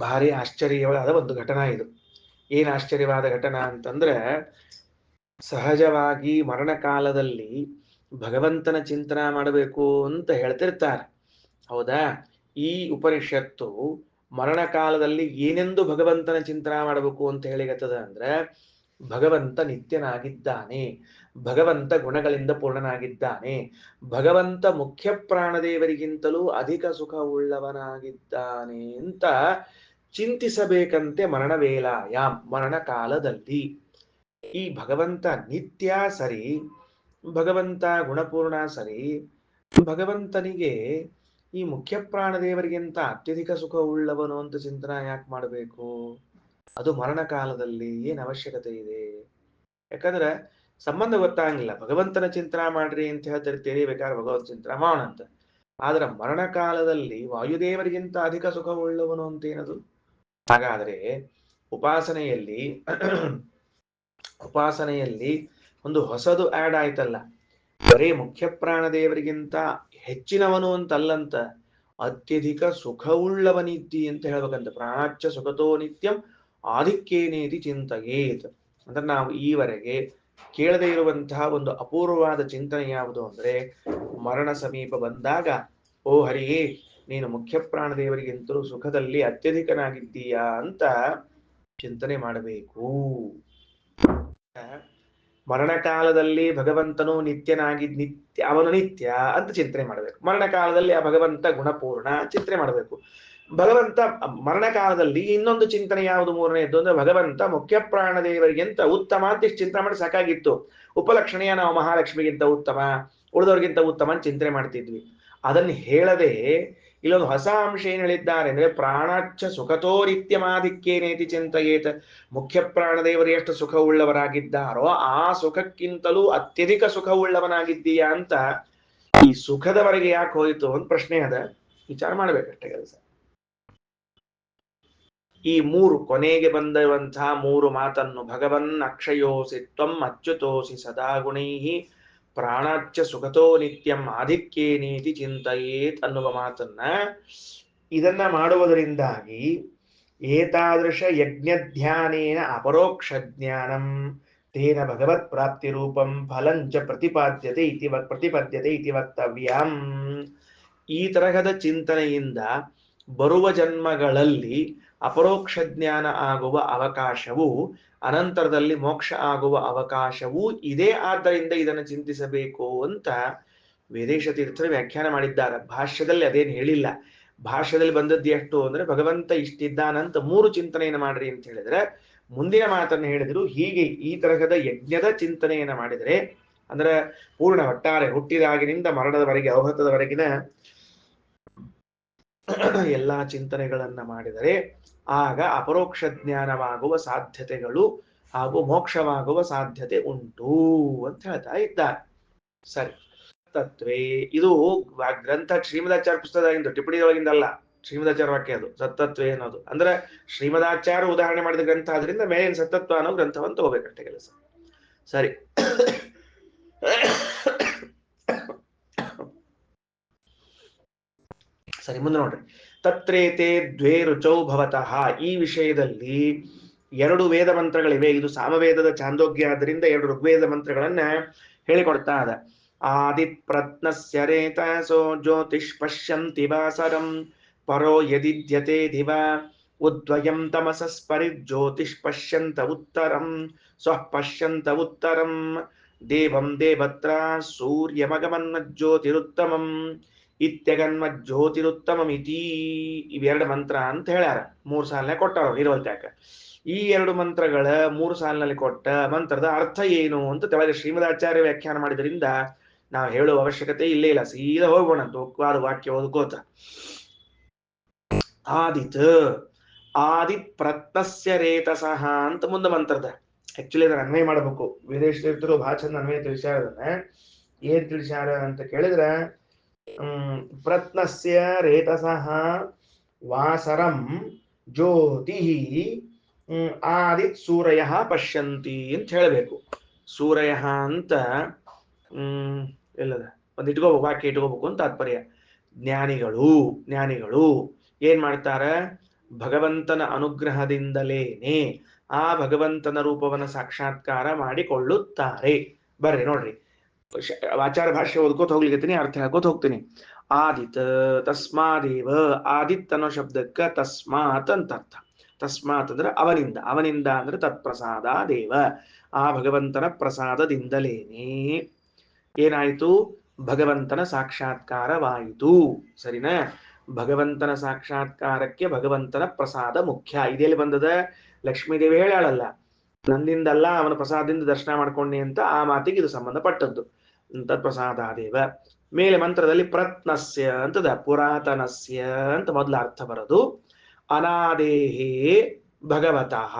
ಭಾರಿ ಆಶ್ಚರ್ಯವಾದ ಒಂದು ಘಟನಾ ಇದು. ಏನ್ ಆಶ್ಚರ್ಯವಾದ ಘಟನಾ ಅಂತಂದ್ರೆ, ಸಹಜವಾಗಿ ಮರಣ ಕಾಲದಲ್ಲಿ ಭಗವಂತನ ಚಿಂತನ ಮಾಡಬೇಕು ಅಂತ ಹೇಳ್ತಿರ್ತಾರೆ, ಹೌದಾ? ಈ ಉಪನಿಷತ್ತು ಮರಣ ಕಾಲದಲ್ಲಿ ಏನೆಂದು ಭಗವಂತನ ಚಿಂತನ ಮಾಡಬೇಕು ಅಂತ ಹೇಳಿಗತ್ತದ ಅಂದ್ರೆ, ಭಗವಂತ ನಿತ್ಯನಾಗಿದ್ದಾನೆ, ಭಗವಂತ ಗುಣಗಳಿಂದ ಪೂರ್ಣನಾಗಿದ್ದಾನೆ, ಭಗವಂತ ಮುಖ್ಯ ಪ್ರಾಣದೇವರಿಗಿಂತಲೂ ಅಧಿಕ ಸುಖವುಳ್ಳವನಾಗಿದ್ದಾನೆ ಅಂತ ಚಿಂತಿಸಬೇಕಂತೆ ಮರಣ ವೇಲಾಯ, ಮರಣ ಕಾಲದಲ್ಲಿ. ಈ ಭಗವಂತ ನಿತ್ಯ ಸರಿ, ಭಗವಂತ ಗುಣಪೂರ್ಣ ಸರಿ, ಭಗವಂತನಿಗೆ ಈ ಮುಖ್ಯ ಪ್ರಾಣದೇವರಿಗಿಂತ ಅತ್ಯಧಿಕ ಸುಖ ಉಳ್ಳವನು ಅಂತ ಚಿಂತನ ಯಾಕೆ ಮಾಡಬೇಕು? ಅದು ಮರಣ ಕಾಲದಲ್ಲಿ ಏನ್ ಅವಶ್ಯಕತೆ ಇದೆ? ಯಾಕಂದ್ರೆ ಸಂಬಂಧ ಗೊತ್ತಾಗಿಲ್ಲ. ಭಗವಂತನ ಚಿಂತನ ಮಾಡ್ರಿ ಅಂತ ಹೇಳ್ತಿರ್ತೀರಿ, ಬೇಕಾದ್ರೆ ಭಗವಂತ ಚಿಂತನ ಮಾಡೋಣ ಅಂತ. ಆದ್ರೆ ಮರಣ ಕಾಲದಲ್ಲಿ ವಾಯುದೇವರಿಗಿಂತ ಅಧಿಕ ಸುಖ ಉಳ್ಳವನು ಅಂತ ಏನದು? ಹಾಗಾದ್ರೆ ಉಪಾಸನೆಯಲ್ಲಿ ಒಂದು ಹೊಸದು ಆಡ್ ಆಯ್ತಲ್ಲ. ಬರೀ ಮುಖ್ಯ ಪ್ರಾಣದೇವರಿಗಿಂತ ಹೆಚ್ಚಿನವನು ಅಂತಲ್ಲಂತ, ಅತ್ಯಧಿಕ ಸುಖವುಳ್ಳವನಿದ್ದಿ ಅಂತ ಹೇಳ್ಬೇಕಂತ. ಪ್ರಾಣಾಚ್ಯ ಸುಖತೋ ನಿತ್ಯಂ ಆಧಿಕ್ಯೇನೇತಿ ಚಿಂತಯೇತ್. ಅಂದ್ರೆ ನಾವು ಈವರೆಗೆ ಕೇಳದೇ ಇರುವಂತಹ ಒಂದು ಅಪೂರ್ವವಾದ ಚಿಂತನೆ ಯಾವುದು ಅಂದ್ರೆ, ಮರಣ ಸಮೀಪ ಬಂದಾಗ ಓ ಹರಿಯೇ, ನೀನು ಮುಖ್ಯ ಪ್ರಾಣದೇವರಿಗಿಂತಲೂ ಸುಖದಲ್ಲಿ ಅತ್ಯಧಿಕನಾಗಿದ್ದೀಯಾ ಅಂತ ಚಿಂತನೆ ಮಾಡಬೇಕು. ಮರಣ ಕಾಲದಲ್ಲಿ ಭಗವಂತನು ಅವನು ನಿತ್ಯ ಅಂತ ಚಿಂತನೆ ಮಾಡಬೇಕು. ಮರಣ ಕಾಲದಲ್ಲಿ ಆ ಭಗವಂತ ಗುಣಪೂರ್ಣ ಚಿಂತನೆ ಮಾಡಬೇಕು. ಭಗವಂತ ಮರಣ ಕಾಲದಲ್ಲಿ ಇನ್ನೊಂದು ಚಿಂತನೆ ಯಾವುದು? ಮೂರನೆಯದ್ದು ಅಂದ್ರೆ, ಭಗವಂತ ಮುಖ್ಯ ಪ್ರಾಣದೇವರಿಗಿಂತ ಉತ್ತಮ ಅಂತ ಇಷ್ಟು ಚಿಂತನೆ ಮಾಡಿ ಸಾಕಾಗಿತ್ತು. ಉಪಲಕ್ಷಣೀಯ ನಾವು ಮಹಾಲಕ್ಷ್ಮಿಗಿಂತ ಉತ್ತಮ, ಉಳಿದವರಿಗಿಂತ ಉತ್ತಮ ಅಂತ ಚಿಂತನೆ ಮಾಡ್ತಿದ್ವಿ. ಅದನ್ನು ಹೇಳದೆ ಇಲ್ಲೊಂದು ಹೊಸ ಅಂಶ ಏನ್ ಹೇಳಿದ್ದಾರೆ ಅಂದ್ರೆ, ಪ್ರಾಣಾಚ್ಛ ಸುಖತೋ ನಿತ್ಯಮಾಧಿಕ್ಯೇನೇತಿ ಚಿಂತಯೇತ್. ಮುಖ್ಯ ಪ್ರಾಣದೇವರು ಎಷ್ಟು ಸುಖವುಳ್ಳವರಾಗಿದ್ದಾರೋ ಆ ಸುಖಕ್ಕಿಂತಲೂ ಅತ್ಯಧಿಕ ಸುಖವುಳ್ಳವನಾಗಿದ್ದೀಯಾ ಅಂತ. ಈ ಸುಖದವರೆಗೆ ಯಾಕೆ ಹೋಯಿತು ಅಂತ ಪ್ರಶ್ನೆ ಅದ, ವಿಚಾರ ಮಾಡ್ಬೇಕಷ್ಟೇ ಕೆಲಸ. ಈ ಮೂರು ಕೊನೆಗೆ ಬಂದಿರುವಂತಹ ಮೂರು ಮಾತನ್ನು, ಭಗವನ್ ಅಕ್ಷಯೋಸಿ ತ್ವಂ ಅಚ್ಯುತೋಸಿ ಸದಾ ಗುಣೈಹಿ ಪ್ರಾಣಾಚ್ಯ ಸುಖತೋ ನಿತ್ಯಂ ಆಧಿಕ್ಯೇನೇತಿ ಚಿಂತಯೇತ್ ಅನ್ನುವ ಮಾತನ್ನ, ಇದನ್ನ ಮಾಡುವುದರಿಂದಾಗಿ ಏತಾದೃಶ ಯಜ್ಞಧ್ಯಾನೇನ ಅಪರೋಕ್ಷ ಜ್ಞಾನಂ ತೇನ ಭಗವತ್ ಪ್ರಾಪ್ತಿ ರೂಪಂ ಫಲಂಚ ಪ್ರತಿಪಾದ್ಯತೆ ಇತಿ ವಕ್ತವ್ಯಂ. ಈ ತರಹದ ಚಿಂತನೆಯಿಂದ ಬರುವ ಜನ್ಮಗಳಲ್ಲಿ ಅಪರೋಕ್ಷ ಜ್ಞಾನ ಆಗುವ ಅವಕಾಶವು, ಅನಂತರದಲ್ಲಿ ಮೋಕ್ಷ ಆಗುವ ಅವಕಾಶವೂ ಇದೆ. ಆದ್ದರಿಂದ ಇದನ್ನು ಚಿಂತಿಸಬೇಕು ಅಂತ ವೇದೇಶ ತೀರ್ಥರು ವ್ಯಾಖ್ಯಾನ ಮಾಡಿದ್ದಾರೆ. ಭಾಷ್ಯದಲ್ಲಿ ಅದೇನು ಹೇಳಿಲ್ಲ. ಭಾಷ್ಯದಲ್ಲಿ ಬಂದದ್ದು ಎಷ್ಟು ಅಂದ್ರೆ ಭಗವಂತ ಇಷ್ಟಿದ್ದಾನಂತ 3 ಚಿಂತನೆಯನ್ನು ಮಾಡ್ರಿ ಅಂತ ಹೇಳಿದ್ರೆ ಮುಂದಿನ ಮಾತನ್ನು ಹೇಳಿದ್ರು ಹೀಗೆ ಈ ತರಹದ ಯಜ್ಞದ ಚಿಂತನೆಯನ್ನು ಮಾಡಿದರೆ ಅಂದ್ರೆ ಪೂರ್ಣ ಒಟ್ಟಾರೆ ಹುಟ್ಟಿದಾಗಿನಿಂದ ಮರಣದವರೆಗೆ ಅವಹತದವರೆಗಿನ ಎಲ್ಲಾ ಚಿಂತನೆಗಳನ್ನ ಮಾಡಿದರೆ ಆಗ ಅಪರೋಕ್ಷ ಜ್ಞಾನವಾಗುವ ಸಾಧ್ಯತೆಗಳು ಹಾಗೂ ಮೋಕ್ಷವಾಗುವ ಸಾಧ್ಯತೆ ಉಂಟು ಅಂತ ಹೇಳ್ತಾ ಇದ್ದಾರೆ. ಸರಿ, ತತ್ವೇ ಇದು ಗ್ರಂಥ ಶ್ರೀಮದಾಚಾರ್ಯ ಪುಸ್ತಕದಾಗಿಂದು ಟಿಪ್ಪಣಿಯೊಳಗಿಂದಲ್ಲ, ಶ್ರೀಮದಾಚಾರ್ಯ ವಾಕ್ಯ ಅದು ಸತ್ತತ್ವೇ ಅನ್ನೋದು. ಅಂದ್ರೆ ಶ್ರೀಮದಾಚಾರ್ಯ ಉದಾಹರಣೆ ಮಾಡಿದ ಗ್ರಂಥ ಆದ್ರಿಂದ ಮೇಲಿನ ಸತ್ತತ್ವ ಅನ್ನೋ ಗ್ರಂಥವನ್ನು ತಗೋಬೇಕಷ್ಟೇ ಕೆಲಸ. ಸರಿ, ಸರಿ ಮುಂದೆ ನೋಡ್ರಿ. ತತ್ರೇತೆ ದ್ವೇ ರುಚೌ ಭವತಃ, ಈ ವಿಷಯದಲ್ಲಿ 2 ವೇದ ಮಂತ್ರಗಳಿವೆ. ಇದು ಸಾಮವೇದದ ಚಾಂದೋಗ್ಯ ಆದ್ದರಿಂದ 2 ಋಗ್ವೇದ ಮಂತ್ರಗಳನ್ನ ಹೇಳಿಕೊಡ್ತಾ ಅದ. ಆದಿತ್ ಪ್ರತ್ನಸ್ಯ ರೇತಸೋ ಜ್ಯೋತಿಷ್ ಪಶ್ಯಂತಿ ವಾಸರಂ ಪರೋ ಯದಿದ್ಯತೆ ದಿವ ಉದ್ವಯಂ ತಮಸಸ್ಪರಿ ಜ್ಯೋತಿಷ್ ಪಶ್ಯಂತ ಉತ್ತರಂ ಸ್ವಃ ಪಶ್ಯಂತ ಉತ್ತರಂ ದೇವಂ ದೇವತ್ರ ಸೂರ್ಯಮಗಮನ್ನ ಜ್ಯೋತಿರುತ್ತಮಂ ಇತ್ಯಗನ್ಮ ಜ್ಯೋತಿರುತ್ತಮಮಿತಿ. ಇವೆರಡು ಮಂತ್ರ ಅಂತ ಹೇಳ್ಯಾರ. 3 ಸಾಲನೆ ಕೊಟ್ಟಾರ ನಿರ್ವಲ್ತ್ಯಾಕ. ಈ 2 ಮಂತ್ರಗಳ 3 ಸಾಲಿನಲ್ಲಿ ಕೊಟ್ಟ ಮಂತ್ರದ ಅರ್ಥ ಏನು ಅಂತ ತೆಳಗೆ ಶ್ರೀಮದಾಚಾರ್ಯ ವ್ಯಾಖ್ಯಾನ ಮಾಡಿದ್ರಿಂದ ನಾವು ಹೇಳುವ ಅವಶ್ಯಕತೆ ಇಲ್ಲೇ ಇಲ್ಲ, ಸೀದಾ ಹೋಗೋಣ ಉಕ್ವಾದ ವಾಕ್ಯ ಓದ್ಕೋತ. ಆದಿತ್ ಪ್ರತ್ನಸ್ಯ ರೇತಸಃ ಅಂತ ಮುಂದೆ ಮಂತ್ರದ ಆಕ್ಚುಲಿ ಅದನ್ನ ಅನ್ವಯ ಮಾಡಬೇಕು. ವೇದೇಶ್ವರರು ಬಹಳ ಚಂದ ಅನ್ವಯ ತಿಳಿಸ್ಯಾರ. ಅದನ್ನ ಏನ್ ತಿಳಿಸ್ಯಾರ ಅಂತ ಕೇಳಿದ್ರೆ ಪ್ರತ್ನಸ್ಯ ರೇತಸಃ ವಾಸರಂ ಜ್ಯೋತಿ ಆದಿತ್ ಸೂರ್ಯ ಪಶ್ಯಂತಿ ಅಂತ ಹೇಳಬೇಕು. ಸೂರ್ಯ ಅಂತ ಎಲ್ಲದ ಒಂದು ಇಟ್ಕೋಬೇಕು, ವಾಕ್ಯ ಇಟ್ಕೋಬೇಕು ಅಂತ ತಾತ್ಪರ್ಯ. ಜ್ಞಾನಿಗಳು ಏನ್ ಮಾಡ್ತಾರ? ಭಗವಂತನ ಅನುಗ್ರಹದಿಂದಲೇನೆ ಆ ಭಗವಂತನ ರೂಪವನ್ನ ಸಾಕ್ಷಾತ್ಕಾರ ಮಾಡಿಕೊಳ್ಳುತ್ತಾರೆ. ಬರ್ರಿ ನೋಡ್ರಿ, ಆಚಾರ ಭಾಷೆ ಓದ್ಕೋತ ಹೋಗ್ಲಿಕ್ಕೆ ಅರ್ಥ ಹೇಳ್ಕೋತ ಹೋಗ್ತೀನಿ. ಆದಿತ್ ತಸ್ಮಾದೇವ, ಆದಿತ್ ಅನ್ನೋ ಶಬ್ದಕ್ಕ ತಸ್ಮಾತ್ ಅಂತ ಅರ್ಥ. ತಸ್ಮಾತ್ ಅಂದ್ರೆ ಅವನಿಂದ ಅಂದ್ರೆ ತತ್ಪ್ರಸಾದ ದೇವ, ಆ ಭಗವಂತನ ಪ್ರಸಾದದಿಂದಲೇನೆ ಏನಾಯ್ತು? ಭಗವಂತನ ಸಾಕ್ಷಾತ್ಕಾರವಾಯಿತು. ಸರಿನಾ? ಭಗವಂತನ ಸಾಕ್ಷಾತ್ಕಾರಕ್ಕೆ ಭಗವಂತನ ಪ್ರಸಾದ ಮುಖ್ಯ. ಇದೆಲ್ಲಿ ಬಂದದ? ಲಕ್ಷ್ಮೀದೇವಿ ಹೇಳಲ್ಲ, ನನ್ನಿಂದಲ್ಲ ಅವನ ಪ್ರಸಾದದಿಂದ ದರ್ಶನ ಮಾಡ್ಕೊಂಡೆ ಅಂತ. ಆ ಮಾತಿಗೆ ಇದು ಸಂಬಂಧಪಟ್ಟದ್ದು. ತತ್ಪ್ರಸಾದಾದೇವ. ಮೇಲೆ ಮಂತ್ರದಲ್ಲಿ ಪ್ರತ್ನಸ್ಯ ಅಂತದ, ಪುರಾತನಸ್ಯ ಅಂತ ಮೊದಲ ಅರ್ಥ ಬರೋದು. ಅನಾದೇಹೇ ಭಗವತಃ.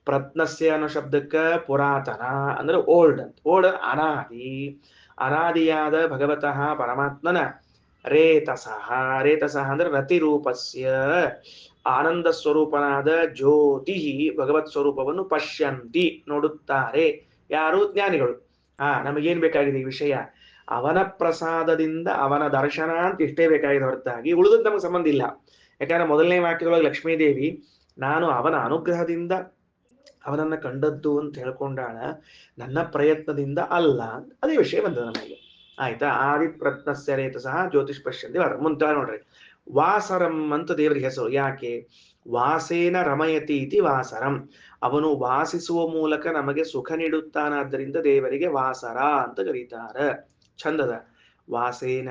ಪ್ರತ್ನಸ್ಯ ಅನ್ನೋ ಶಬ್ದಕ್ಕ ಪುರಾತನ ಅಂದ್ರೆ ಓಲ್ಡ್ ಅಂತ. ಓಲ್ಡ್ ಅನಾದಿಯಾದ ಭಗವತಃ ಪರಮಾತ್ಮನ ರೇತಸಃ ಅಂದ್ರೆ ರತಿರೂಪಸ್ಯ ಆನಂದ ಸ್ವರೂಪನಾದ ಜ್ಯೋತಿ ಭಗವತ್ ಸ್ವರೂಪವನ್ನು ಪಶ್ಯಂತಿ ನೋಡುತ್ತಾರೆ. ಯಾರು? ಜ್ಞಾನಿಗಳು. ನಮಗೇನ್ ಬೇಕಾಗಿದೆ ಈ ವಿಷಯ? ಅವನ ಪ್ರಸಾದದಿಂದ ಅವನ ದರ್ಶನ ಅಂತ ಇಷ್ಟೇ ಬೇಕಾಗಿದೆ ಹೊರತಾಗಿ ಉಳಿದಂತ ನಮಗೆ ಸಂಬಂಧ ಇಲ್ಲ. ಯಾಕಂದ್ರೆ ಮೊದಲನೇ ವಾಕ್ಯದೊಳಗೆ ಲಕ್ಷ್ಮೀದೇವಿ ನಾನು ಅವನ ಅನುಗ್ರಹದಿಂದ ಅವನನ್ನ ಕಂಡದ್ದು ಅಂತ ಹೇಳ್ಕೊಂಡಾಳ, ನನ್ನ ಪ್ರಯತ್ನದಿಂದ ಅಲ್ಲ. ಅದೇ ವಿಷಯ ಬಂದದ ನಮಗೆ. ಆಯ್ತಾ? ಆದಿತ್ ಪ್ರತ್ನಸ್ಯ ರೇತಸಃ ಜ್ಯೋತಿಷ್ ಪಶ್ಯಂತಿ. ಮುಂತ ನೋಡ್ರಿ, ವಾಸರಂ ಅಂತ ದೇವರಿಗೆ ಹೆಸರು. ಯಾಕೆ? ವಾಸೇನ ರಮಯತಿ ಇತಿ ವಾಸರಂ. ಅವನು ವಾಸಿಸುವ ಮೂಲಕ ನಮಗೆ ಸುಖ ನೀಡುತ್ತಾನಾದ್ದರಿಂದ ದೇವರಿಗೆ ವಾಸರ ಅಂತ ಕರೀತಾರ. ಚಂದದ. ವಾಸೇನ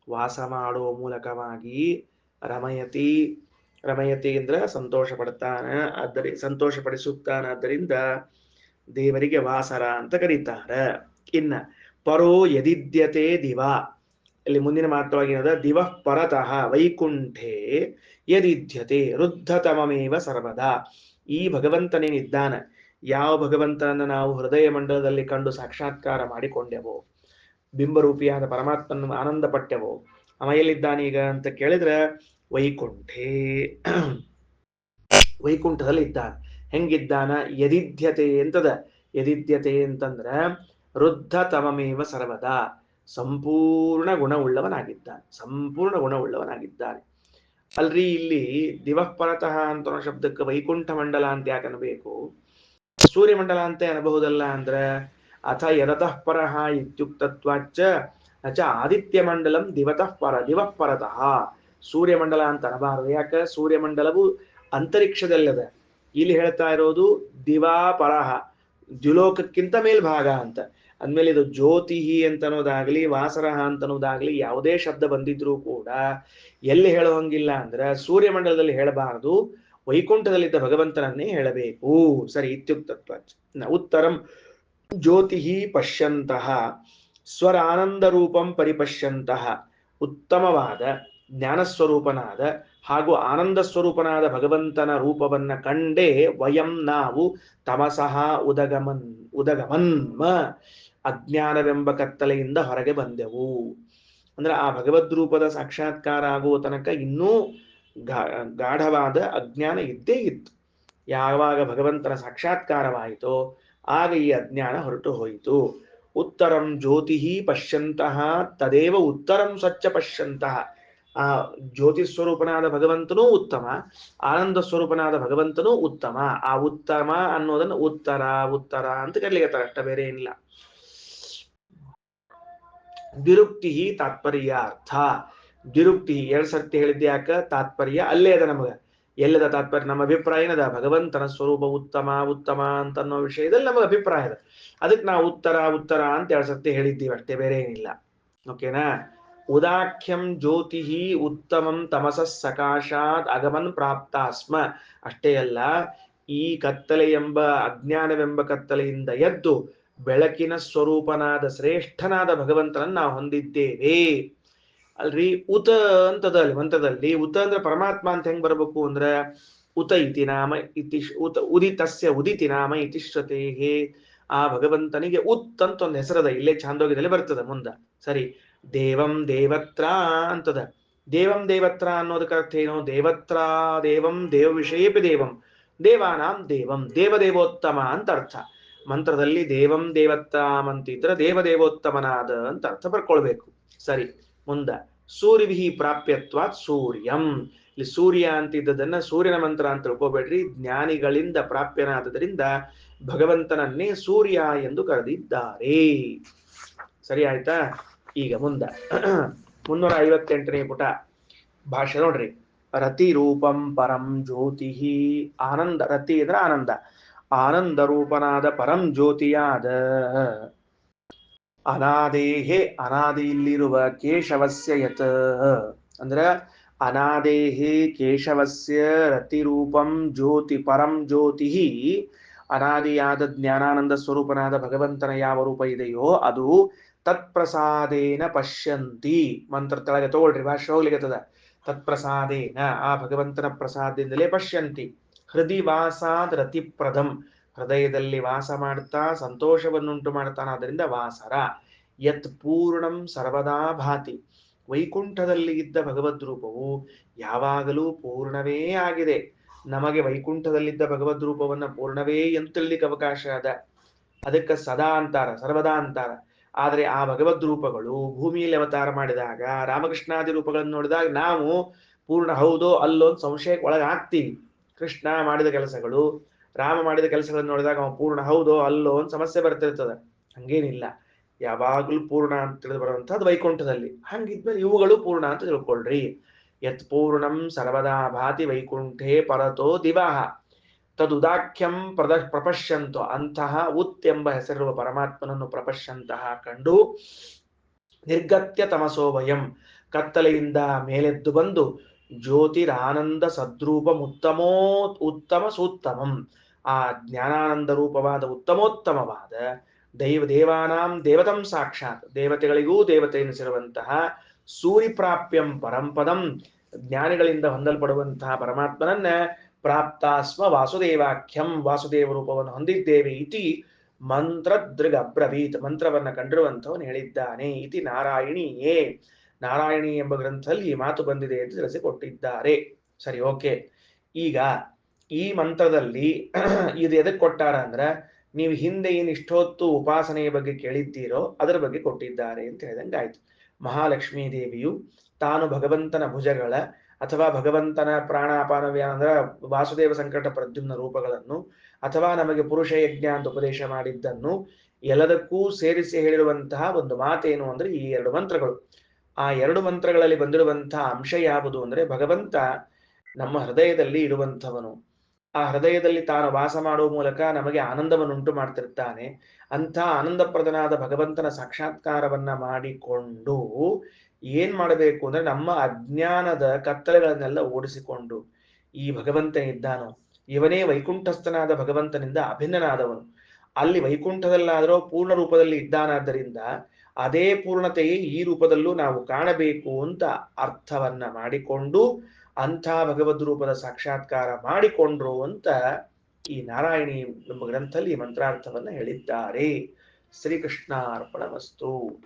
ವಾಸ ಮಾಡುವ ಮೂಲಕವಾಗಿ, ರಮಯತಿ ಅಂದ್ರೆ ಸಂತೋಷ ಪಡ್ತಾನ, ಸಂತೋಷ ಪಡಿಸುತ್ತಾನಾದ್ದರಿಂದ ದೇವರಿಗೆ ವಾಸರ ಅಂತ ಕರೀತಾರ. ಇನ್ನ ಪರೋ ಯದಿದ್ಯತೆ ದಿವ, ಇಲ್ಲಿ ಮುಂದಿನ ಮಾತುವಾಗಿರೋದ ದಿವ ಪರತಃ ವೈಕುಂಠೆ ಯದಿದ್ಯತೆ ರುದ್ಧತಮಮೇವ ಸರ್ವದಾ. ಈ ಭಗವಂತನೇನಿದ್ದಾನ, ಯಾವ ಭಗವಂತನನ್ನು ನಾವು ಹೃದಯ ಮಂಡಲದಲ್ಲಿ ಕಂಡು ಸಾಕ್ಷಾತ್ಕಾರ ಮಾಡಿಕೊಂಡೆವೋ, ಬಿಂಬರೂಪಿಯಾದ ಪರಮಾತ್ಮನ ಆನಂದ ಪಟ್ಟೆವೋ, ಅವ ಎಲ್ಲಿದ್ದಾನೀಗ ಅಂತ ಕೇಳಿದ್ರೆ ವೈಕುಂಠದಲ್ಲಿ ಇದ್ದಾನ. ಹೆಂಗಿದ್ದಾನ? ಯದಿದ್ಯತೆ ಅಂತದ. ಯದಿದ್ಯತೆ ಅಂತಂದ್ರ ರುದ್ಧತಮಮೇವ ಸರ್ವದಾ, ಸಂಪೂರ್ಣ ಗುಣವುಳ್ಳವನಾಗಿದ್ದಾನೆ. ಅಲ್ರಿ, ಇಲ್ಲಿ ದಿವಃಪರತಃ ಅಂತ ಶಬ್ದಕ್ಕೆ ವೈಕುಂಠ ಮಂಡಲ ಅಂತ ಯಾಕೆ ಅನ್ಬೇಕು? ಸೂರ್ಯಮಂಡಲ ಅಂತ ಅನ್ಬಹುದಲ್ಲ. ಅಂದ್ರ ಅಥ ಯದತಃ ಪರಃ ಇತ್ಯುಕ್ತತ್ವಾಚ್ಚ ನಚ ಆದಿತ್ಯ ಮಂಡಲಂ ದಿವಃಪರತಃ. ಸೂರ್ಯಮಂಡಲ ಅಂತ ಅನ್ನಬಾರದು. ಯಾಕ? ಸೂರ್ಯಮಂಡಲವು ಅಂತರಿಕ್ಷದಲ್ಲದ. ಇಲ್ಲಿ ಹೇಳ್ತಾ ಇರೋದು ದಿವಾಪರಹ, ದ್ಯುಲೋಕಕ್ಕಿಂತ ಮೇಲ್ಭಾಗ ಅಂತ. ಅಂದ್ಮೇಲೆ ಇದು ಜ್ಯೋತಿಹಿ ಅಂತನೋದಾಗ್ಲಿ ವಾಸರಹ ಅಂತನೋದಾಗ್ಲಿ ಯಾವುದೇ ಶಬ್ದ ಬಂದಿದ್ರೂ ಕೂಡ ಎಲ್ಲಿ ಹೇಳುವಂಗಿಲ್ಲ ಅಂದ್ರೆ ಸೂರ್ಯಮಂಡಲದಲ್ಲಿ ಹೇಳಬಾರದು, ವೈಕುಂಠದಲ್ಲಿದ್ದ ಭಗವಂತನನ್ನೇ ಹೇಳಬೇಕು. ಸರಿ, ಇತ್ಯುಕ್ತತ್ವ ಉತ್ತರಂ ಜ್ಯೋತಿ ಪಶ್ಯಂತಹ ಸ್ವರಾನಂದ ರೂಪಂ ಪರಿಪಶ್ಯಂತಹ, ಉತ್ತಮವಾದ ಜ್ಞಾನಸ್ವರೂಪನಾದ ಹಾಗೂ ಆನಂದ ಸ್ವರೂಪನಾದ ಭಗವಂತನ ರೂಪವನ್ನ ಕಂಡೇ ವಯಂ ನಾವು ತಮಸಃ ಉದಗಮನ್ಮ ಅಜ್ಞಾನವೆಂಬ ಕತ್ತಲೆಯಿಂದ ಹೊರಗೆ ಬಂದೆವು. ಅಂದ್ರೆ ಆ ಭಗವದ್ ರೂಪದ ಸಾಕ್ಷಾತ್ಕಾರ ಆಗುವ ತನಕ ಇನ್ನೂ ಗಾಢವಾದ ಅಜ್ಞಾನ ಇದ್ದೇ ಇತ್ತು. ಯಾವಾಗ ಭಗವಂತನ ಸಾಕ್ಷಾತ್ಕಾರವಾಯಿತೋ ಆಗ ಈ ಅಜ್ಞಾನ ಹೊರಟು ಹೋಯಿತು. ಉತ್ತರಂ ಜ್ಯೋತಿ ಪಶ್ಯಂತಹ ತದೇವ ಉತ್ತರಂ ಸ್ವಚ್ಛ ಪಶ್ಯಂತಹ, ಆ ಜ್ಯೋತಿ ಸ್ವರೂಪನಾದ ಭಗವಂತನೂ ಉತ್ತಮ, ಆನಂದ ಸ್ವರೂಪನಾದ ಭಗವಂತನೂ ಉತ್ತಮ. ಆ ಉತ್ತಮ ಅನ್ನೋದನ್ನು ಉತ್ತರ ಉತ್ತರ ಅಂತ ಕರೀಲಿಕ್ಕೆ ಅಷ್ಟ ಬೇರೆ ಏನಿಲ್ಲ. ದ್ವಿರುಕ್ತಿ ತಾತ್ಪರ್ಯಾರ್ಥ. ದ್ವಿರುಕ್ತಿ ಎರಡ್ ಸರ್ತಿ ಹೇಳಿದ್ದೆ ಯಾಕ? ತಾತ್ಪರ್ಯ ಅಲ್ಲೇ ಅದ ನಮಗ. ಎಲ್ಲದ ತಾತ್ಪರ್ಯ? ನಮ್ಮ ಅಭಿಪ್ರಾಯ ಏನದ? ಭಗವಂತನ ಸ್ವರೂಪ ಉತ್ತಮ ಉತ್ತಮ ಅಂತ ಅನ್ನೋ ವಿಷಯದಲ್ಲಿ ನಮಗೆ ಅಭಿಪ್ರಾಯ ಇದೆ. ಅದಕ್ಕೆ ನಾವು ಉತ್ತರ ಉತ್ತರ ಅಂತ ಎರಡ್ ಸರ್ತಿ ಹೇಳಿದ್ದೀವಿ ಅಷ್ಟೇ, ಬೇರೆ ಏನಿಲ್ಲ. ಓಕೆನಾ? ಉದಾಖ್ಯಂ ಜ್ಯೋತಿ ಉತ್ತಮಂ ತಮಸ ಸಕಾಶಾತ್ ಅಗಮನ್ ಪ್ರಾಪ್ತಾಸ್ಮ. ಅಷ್ಟೇ ಅಲ್ಲ, ಈ ಕತ್ತಲೆ ಎಂಬ ಅಜ್ಞಾನವೆಂಬ ಕತ್ತಲೆಯಿಂದ ಎದ್ದು ಬೆಳಕಿನ ಸ್ವರೂಪನಾದ ಶ್ರೇಷ್ಠನಾದ ಭಗವಂತನನ್ನು ನಾವು ಹೊಂದಿದ್ದೇವೆ. ಅಲ್ರಿ, ಉತ ಅಂತದ ಅಲ್ಲಿ ಮಂತ್ರದಲ್ಲಿ. ಉತ ಅಂದ್ರೆ ಪರಮಾತ್ಮ ಅಂತ ಹೆಂಗ್ ಬರ್ಬೇಕು ಅಂದ್ರೆ ಉತ ಇತಿ ನಾಮ ಇತಿ ಉತ ಉದಿತಸ್ಯ ಉದಿತಿ ನಾಮ ಇತಿ ಶ್ರುತೇಹೇ. ಆ ಭಗವಂತನಿಗೆ ಉತ್ ಅಂತ ಒಂದು ಹೆಸರದ, ಇಲ್ಲೇ ಛಾಂದೋಗ್ಯದಲ್ಲಿ ಬರ್ತದ ಮುಂದ. ಸರಿ, ದೇವಂ ದೇವತ್ರ ಅಂತದ. ದೇವಂ ದೇವತ್ರ ಅನ್ನೋದಕ್ಕೆ ಅರ್ಥ ಏನು? ದೇವತ್ರ ದೇವಂ ದೇವ ವಿಷಯೇಪಿ ದೇವಂ, ದೇವಾನಾಂ ದೇವಂ, ದೇವದೇವೋತ್ತಮ ಅಂತ ಅರ್ಥ. ಮಂತ್ರದಲ್ಲಿ ದೇವಂ ದೇವತ್ತಾಂ ಅಂತಿದ್ರೆ ದೇವದೇವೋತ್ತಮನಾದ ಅಂತ ಅರ್ಥ ಬರ್ಕೊಳ್ಬೇಕು. ಸರಿ, ಮುಂದ ಸೂರ್ಯವಿಹಿ ಪ್ರಾಪ್ಯತ್ವಾತ್ ಸೂರ್ಯಂ. ಇಲ್ಲಿ ಸೂರ್ಯ ಅಂತಿದ್ದದನ್ನ ಸೂರ್ಯನ ಮಂತ್ರ ಅಂತ ತಿಳ್ಕೊಬೇಡ್ರಿ. ಜ್ಞಾನಿಗಳಿಂದ ಪ್ರಾಪ್ಯನಾದದರಿಂದ ಭಗವಂತನನ್ನೇ ಸೂರ್ಯ ಎಂದು ಕರೆದಿದ್ದಾರೆ. ಸರಿ ಆಯ್ತಾ? ಈಗ ಮುಂದ 358ನೇ ಪುಟ ಭಾಷೆ ನೋಡ್ರಿ. ರತಿ ರೂಪಂ ಪರಂ ಜ್ಯೋತಿ. ಆನಂದ, ರತಿ ಅಂದ್ರೆ ಆನಂದ, ಆನಂದ ರೂಪನಾದ ಪರಂ ಜ್ಯೋತಿಯಾದ ಅನಾದೇಹೇ, ಅನಾದಿಯಲ್ಲಿರುವ ಕೇಶವಸ್ಯ ಯತ್ ಅಂದ್ರ ಅನಾದೇಹೇ ಕೇಶವಸ್ಯ ರತಿರೂಪಂ ಜ್ಯೋತಿ ಪರಂ ಜ್ಯೋತಿ. ಅನಾದಿಯಾದ ಜ್ಞಾನಾನಂದ ಸ್ವರೂಪನಾದ ಭಗವಂತನ ಯಾವ ರೂಪ ಇದೆಯೋ ಅದು ತತ್ಪ್ರಸಾದೇನ ಪಶ್ಯಂತಿ. ಮಂತ್ರ ತೆಳಗೆ ತಗೊಳ್ರಿ, ಭಾಷೆ ಹೋಗ್ಲಿಕ್ಕದ. ತತ್ಪ್ರಸಾದೇನ, ಆ ಭಗವಂತನ ಪ್ರಸಾದದಿಂದಲೇ ಪಶ್ಯಂತಿ. ಹೃದಯ ವಾಸಾದ್ ರತಿಪ್ರದಂ, ಹೃದಯದಲ್ಲಿ ವಾಸ ಮಾಡ್ತಾ ಸಂತೋಷವನ್ನುಂಟು ಮಾಡ್ತಾನಾದ್ರಿಂದ ವಾಸರ. ಯತ್ ಪೂರ್ಣಂ ಸರ್ವದಾ ಭಾತಿ, ವೈಕುಂಠದಲ್ಲಿ ಇದ್ದ ಭಗವದ್ ರೂಪವು ಯಾವಾಗಲೂ ಪೂರ್ಣವೇ ಆಗಿದೆ. ನಮಗೆ ವೈಕುಂಠದಲ್ಲಿದ್ದ ಭಗವದ್ ರೂಪವನ್ನ ಪೂರ್ಣವೇ ಅಂತ ತಿಳಿಲಿಕ್ಕೆ ಅವಕಾಶ ಅದ. ಅದಕ್ಕೆ ಸದಾ ಅಂತಾರ, ಸರ್ವದಾ ಅಂತಾರ. ಆದರೆ ಆ ಭಗವದ್ ರೂಪಗಳು ಭೂಮಿಯಲ್ಲಿ ಅವತಾರ ಮಾಡಿದಾಗ ರಾಮಕೃಷ್ಣಾದಿ ರೂಪಗಳನ್ನು ನೋಡಿದಾಗ ನಾವು ಪೂರ್ಣ ಹೌದೋ ಅಲ್ಲೋ ಅಂತ ಸಂಶಯಕ್ಕೆ ಒಳಗಾಗ್ತೀವಿ. ಕೃಷ್ಣ ಮಾಡಿದ ಕೆಲಸಗಳು, ರಾಮ ಮಾಡಿದ ಕೆಲಸಗಳನ್ನು ನೋಡಿದಾಗ ಅವ ಪೂರ್ಣ ಹೌದೋ ಅಲ್ಲೋ ಅಂತ ಸಮಸ್ಯೆ ಬರ್ತಿರ್ತದೆ. ಹಂಗೇನಿಲ್ಲ, ಯಾವಾಗಲೂ ಪೂರ್ಣ ಅಂತ ತಿಳಿದು ಬರುವಂತಹದ್ದು ವೈಕುಂಠದಲ್ಲಿ. ಹಂಗಿದ್ಮೇಲೆ ಇವುಗಳು ಪೂರ್ಣ ಅಂತ ತಿಳ್ಕೊಳ್ರಿ. ಯತ್ ಪೂರ್ಣಂ ಸರ್ವದಾ ಭಾತಿ ವೈಕುಂಠೇ ಪರತೋ ದಿವಾಹ ತದುದಾಖ್ಯಂ ಪ್ರಪಶ್ಯಂತು. ಅಂತಹ ಉತ್ ಎಂಬ ಹೆಸರಿರುವ ಪರಮಾತ್ಮನನ್ನು ಪ್ರಪಶ್ಯಂತಹ ಕಂಡು ನಿರ್ಗತ್ಯ ತಮಸೋವಯಂ, ಕತ್ತಲೆಯಿಂದ ಮೇಲೆದ್ದು ಬಂದು ಜ್ಯೋತಿರಾನಂದ ಸದ್ರೂಪಂ ಉತ್ತಮ ಸೂತ್ತಮಂ, ಆ ಜ್ಞಾನಾನಂದ ರೂಪವಾದ ಉತ್ತಮೋತ್ತಮವಾದ ದೇವಾನಾಂ ದೇವತಂ ಸಾಕ್ಷಾತ್, ದೇವತೆಗಳಿಗೂ ದೇವತೆ ಎನಿಸಿರುವಂತಹ ಸೂರಿಪ್ರಾಪ್ಯಂ ಪರಂಪದಂ, ಜ್ಞಾನಿಗಳಿಂದ ಹೊಂದಲ್ಪಡುವಂತಹ ಪರಮಾತ್ಮನನ್ನ ಪ್ರಾಪ್ತಾಸ್ಮ ವಾಸುದೇವಾಖ್ಯಂ, ವಾಸುದೇವ ರೂಪವನ್ನು ಹೊಂದಿದ್ದೇವೆ ಇತಿ ಮಂತ್ರದೃಗ್ ಅಬ್ರವೀತ್, ಮಂತ್ರವನ್ನ ಕಂಡಿರುವಂಥವನು ಹೇಳಿದ್ದಾನೆ. ಇತಿ ನಾರಾಯಣೀಯೇ, ನಾರಾಯಣಿ ಎಂಬ ಗ್ರಂಥದಲ್ಲಿ ಈ ಮಾತು ಬಂದಿದೆ ಎಂದು ತಿಳಿಸಿಕೊಟ್ಟಿದ್ದಾರೆ. ಸರಿ, ಓಕೆ. ಈಗ ಈ ಮಂತ್ರದಲ್ಲಿ ಇದು ಎದಕ್ಕೆ ಕೊಟ್ಟಾರ ಅಂದ್ರ, ನೀವು ಹಿಂದೆ ಏನು ಇಷ್ಟೊತ್ತು ಉಪಾಸನೆಯ ಬಗ್ಗೆ ಕೇಳಿದ್ದೀರೋ ಅದರ ಬಗ್ಗೆ ಕೊಟ್ಟಿದ್ದಾರೆ ಅಂತ ಹೇಳಿದಂಗೆ ಆಯ್ತು. ಮಹಾಲಕ್ಷ್ಮೀ ದೇವಿಯು ತಾನು ಭಗವಂತನ ಭುಜಗಳ ಅಥವಾ ಭಗವಂತನ ಪ್ರಾಣಾಪಾನ ಅಂದ್ರೆ ವಾಸುದೇವ ಸಂಕಟ ಪ್ರದ್ಯುಮ್ನ ರೂಪಗಳನ್ನು ಅಥವಾ ನಮಗೆ ಪುರುಷ ಯಜ್ಞ ಅಂತ ಉಪದೇಶ ಮಾಡಿದ್ದನ್ನು ಎಲ್ಲದಕ್ಕೂ ಸೇರಿಸಿ ಹೇಳಿರುವಂತಹ ಒಂದು ಮಾತೇನು ಅಂದ್ರೆ ಈ ಎರಡು ಮಂತ್ರಗಳು. ಆ ಎರಡು ಮಂತ್ರಗಳಲ್ಲಿ ಬಂದಿರುವಂತಹ ಅಂಶ ಯಾವುದು ಅಂದ್ರೆ ಭಗವಂತ ನಮ್ಮ ಹೃದಯದಲ್ಲಿ ಇರುವಂಥವನು. ಆ ಹೃದಯದಲ್ಲಿ ತಾನು ವಾಸ ಮಾಡುವ ಮೂಲಕ ನಮಗೆ ಆನಂದವನ್ನುಂಟು ಮಾಡ್ತಿರ್ತಾನೆ. ಅಂಥ ಆನಂದಪ್ರದನಾದ ಭಗವಂತನ ಸಾಕ್ಷಾತ್ಕಾರವನ್ನ ಮಾಡಿಕೊಂಡು ಏನ್ ಮಾಡಬೇಕು ಅಂದ್ರೆ ನಮ್ಮ ಅಜ್ಞಾನದ ಕತ್ತಲೆಗಳನ್ನೆಲ್ಲ ಓಡಿಸಿಕೊಂಡು ಈ ಭಗವಂತ ಇದ್ದಾನೋ ಇವನೇ ವೈಕುಂಠಸ್ಥನಾದ ಭಗವಂತನಿಂದ ಅಭಿನ್ನನಾದವನು. ಅಲ್ಲಿ ವೈಕುಂಠದಲ್ಲಾದರೂ ಪೂರ್ಣ ರೂಪದಲ್ಲಿ ಇದ್ದಾನಾದ್ದರಿಂದ ಅದೇ ಪೂರ್ಣತೆಯೇ ಈ ರೂಪದಲ್ಲೂ ನಾವು ಕಾಣಬೇಕು ಅಂತ ಅರ್ಥವನ್ನ ಮಾಡಿಕೊಂಡು ಅಂಥ ಭಗವದ್ ರೂಪದ ಸಾಕ್ಷಾತ್ಕಾರ ಮಾಡಿಕೊಂಡ್ರು ಅಂತ ಈ ನಾರಾಯಣಿ ಎಂಬ ಗ್ರಂಥದಲ್ಲಿ ಮಂತ್ರಾರ್ಥವನ್ನ ಹೇಳಿದ್ದಾರೆ. ಶ್ರೀಕೃಷ್ಣ ಅರ್ಪಣಮಸ್ತು.